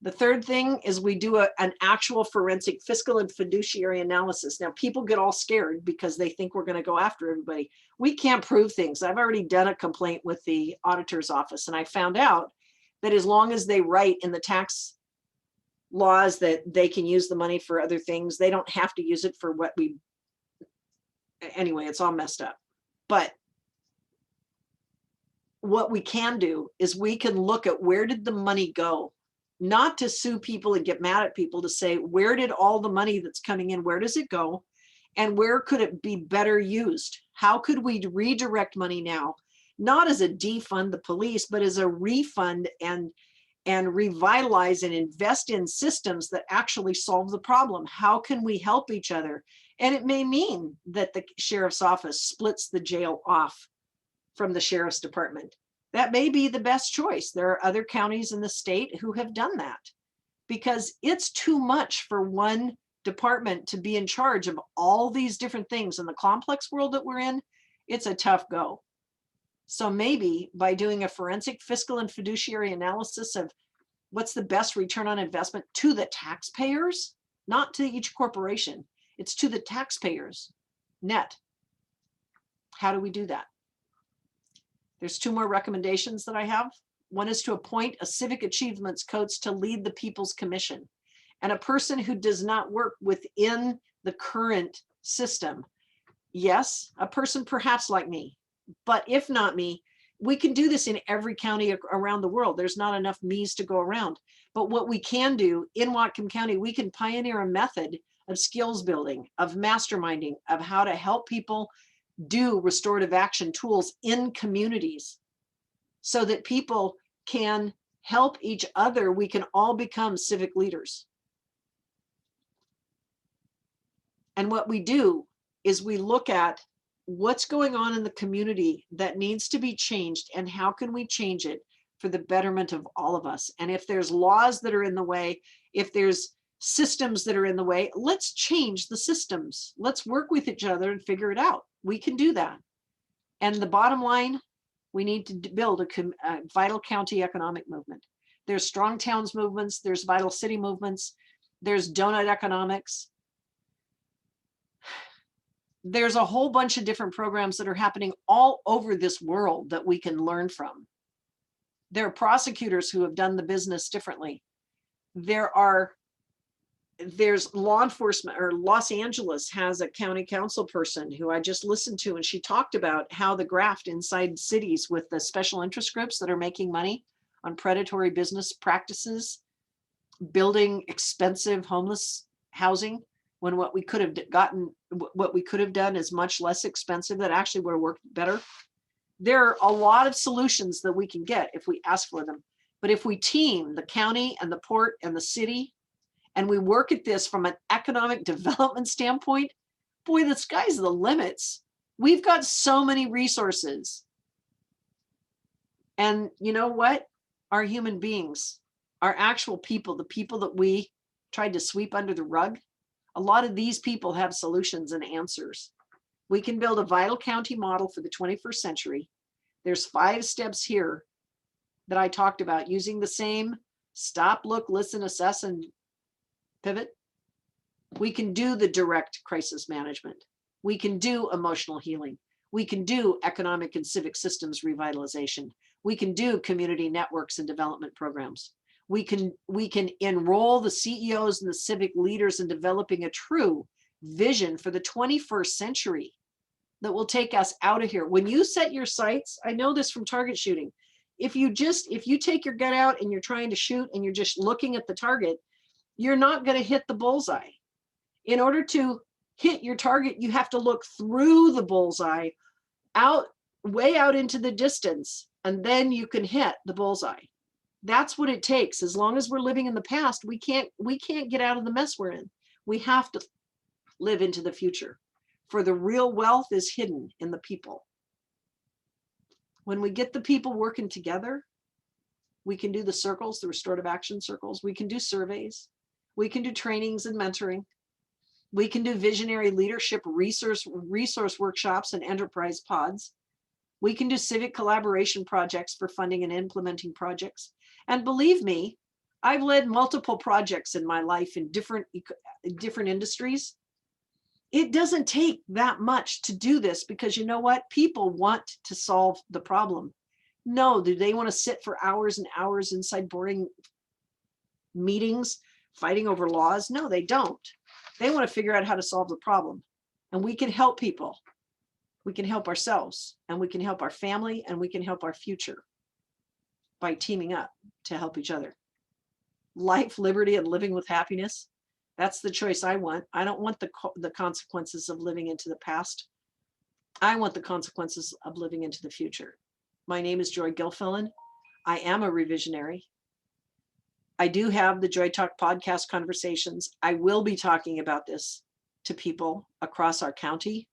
The third thing is we do an actual forensic fiscal and fiduciary analysis. Now, people get all scared because they think we're going to go after everybody. We can't prove things. I've already done a complaint with the auditor's office, and I found out that as long as they write in the tax laws that they can use the money for other things, they don't have to use it for what we, anyway, it's all messed up. But what we can do is we can look at where did the money go? Not to sue people and get mad at people, to say, where did all the money that's coming in, where does it go? And where could it be better used? How could we redirect money now? Not as a defund the police, but as a refund and revitalize and invest in systems that actually solve the problem. How can we help each other? And it may mean that the sheriff's office splits the jail off from the sheriff's department. That may be the best choice. There are other counties in the state who have done that because it's too much for one department to be in charge of all these different things. In the complex world that we're in, it's a tough go. So maybe by doing a forensic fiscal and fiduciary analysis of what's the best return on investment to the taxpayers, not to each corporation, it's to the taxpayers net. How do we do that? There's two more recommendations that I have. One is to appoint a civic achievements coach to lead the People's Commission, and a person who does not work within the current system. Yes, a person perhaps like me, but if not me, We can do this in every county around the world. There's not enough me's to go around. But what we can do in Whatcom County, we can pioneer a method of skills building, of masterminding, of how to help people do restorative action tools in communities so that people can help each other. We can all become civic leaders. And what we do is we look at what's going on in the community that needs to be changed and how can we change it for the betterment of all of us. And if there's laws that are in the way, if there's systems that are in the way, let's change the systems. Let's work with each other and figure it out. We can do that. And the bottom line, we need to build a vital county economic movement. There's strong towns movements, there's vital city movements, there's donut economics. There's a whole bunch of different programs that are happening all over this world that we can learn from. There are prosecutors who have done the business differently. There's law enforcement, or Los Angeles has a county council person who I just listened to, and she talked about how the graft inside cities with the special interest groups that are making money on predatory business practices, building expensive homeless housing, when what we could have done is much less expensive, that actually would have worked better. There are a lot of solutions that we can get if we ask for them. But if we team the county and the port and the city, and we work at this from an economic development standpoint, boy, the sky's the limits. We've got so many resources. And you know what? Our human beings, our actual people, the people that we tried to sweep under the rug, a lot of these people have solutions and answers. We can build a vital county model for the 21st century. There's 5 steps here that I talked about, using the same stop, look, listen, assess, and pivot. We can do the direct crisis management. We can do emotional healing. We can do economic and civic systems revitalization. We can do community networks and development programs. We can enroll the CEOs and the civic leaders in developing a true vision for the 21st century that will take us out of here. When you set your sights, I know this from target shooting. If you take your gun out and you're trying to shoot and you're just looking at the target, you're not going to hit the bullseye. In order to hit your target, you have to look through the bullseye, way out into the distance, and then you can hit the bullseye. That's what it takes. As long as we're living in the past, we can't get out of the mess we're in. We have to live into the future. For the real wealth is hidden in the people. When we get the people working together, we can do the circles, the restorative action circles. We can do surveys. We can do trainings and mentoring. We can do visionary leadership resource workshops and enterprise pods. We can do civic collaboration projects for funding and implementing projects. And believe me, I've led multiple projects in my life in different industries. It doesn't take that much to do this, because you know what? People want to solve the problem. No, do they want to sit for hours and hours inside boring meetings fighting over laws? No, they don't. They want to figure out how to solve the problem. And we can help people. We can help ourselves, and we can help our family, and we can help our future by teaming up to help each other. Life, liberty, and living with happiness. That's the choice I want. I don't want the consequences of living into the past. I want the consequences of living into the future. My name is Joy Gilfillan. I am a revisionary. I do have the JoyTalk podcast conversations. I will be talking about this to people across our county,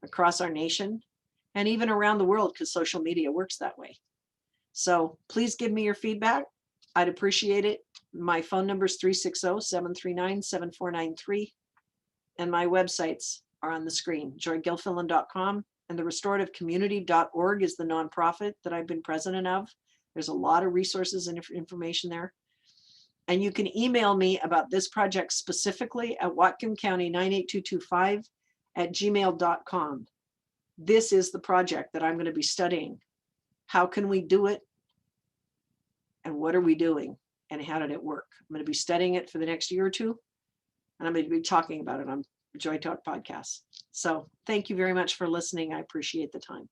across our nation, and even around the world, because social media works that way. So please give me your feedback. I'd appreciate it. My phone number is 360-739-7493. And my websites are on the screen, joygilfillan.com, and the restorativecommunity.org is the nonprofit that I've been president of. There's a lot of resources and information there. And you can email me about this project specifically at WhatcomCounty98225 at gmail.com. This is the project that I'm going to be studying. How can we do it? And what are we doing? And how did it work? I'm going to be studying it for the next year or two. And I'm going to be talking about it on JoyTalk podcast. So thank you very much for listening. I appreciate the time.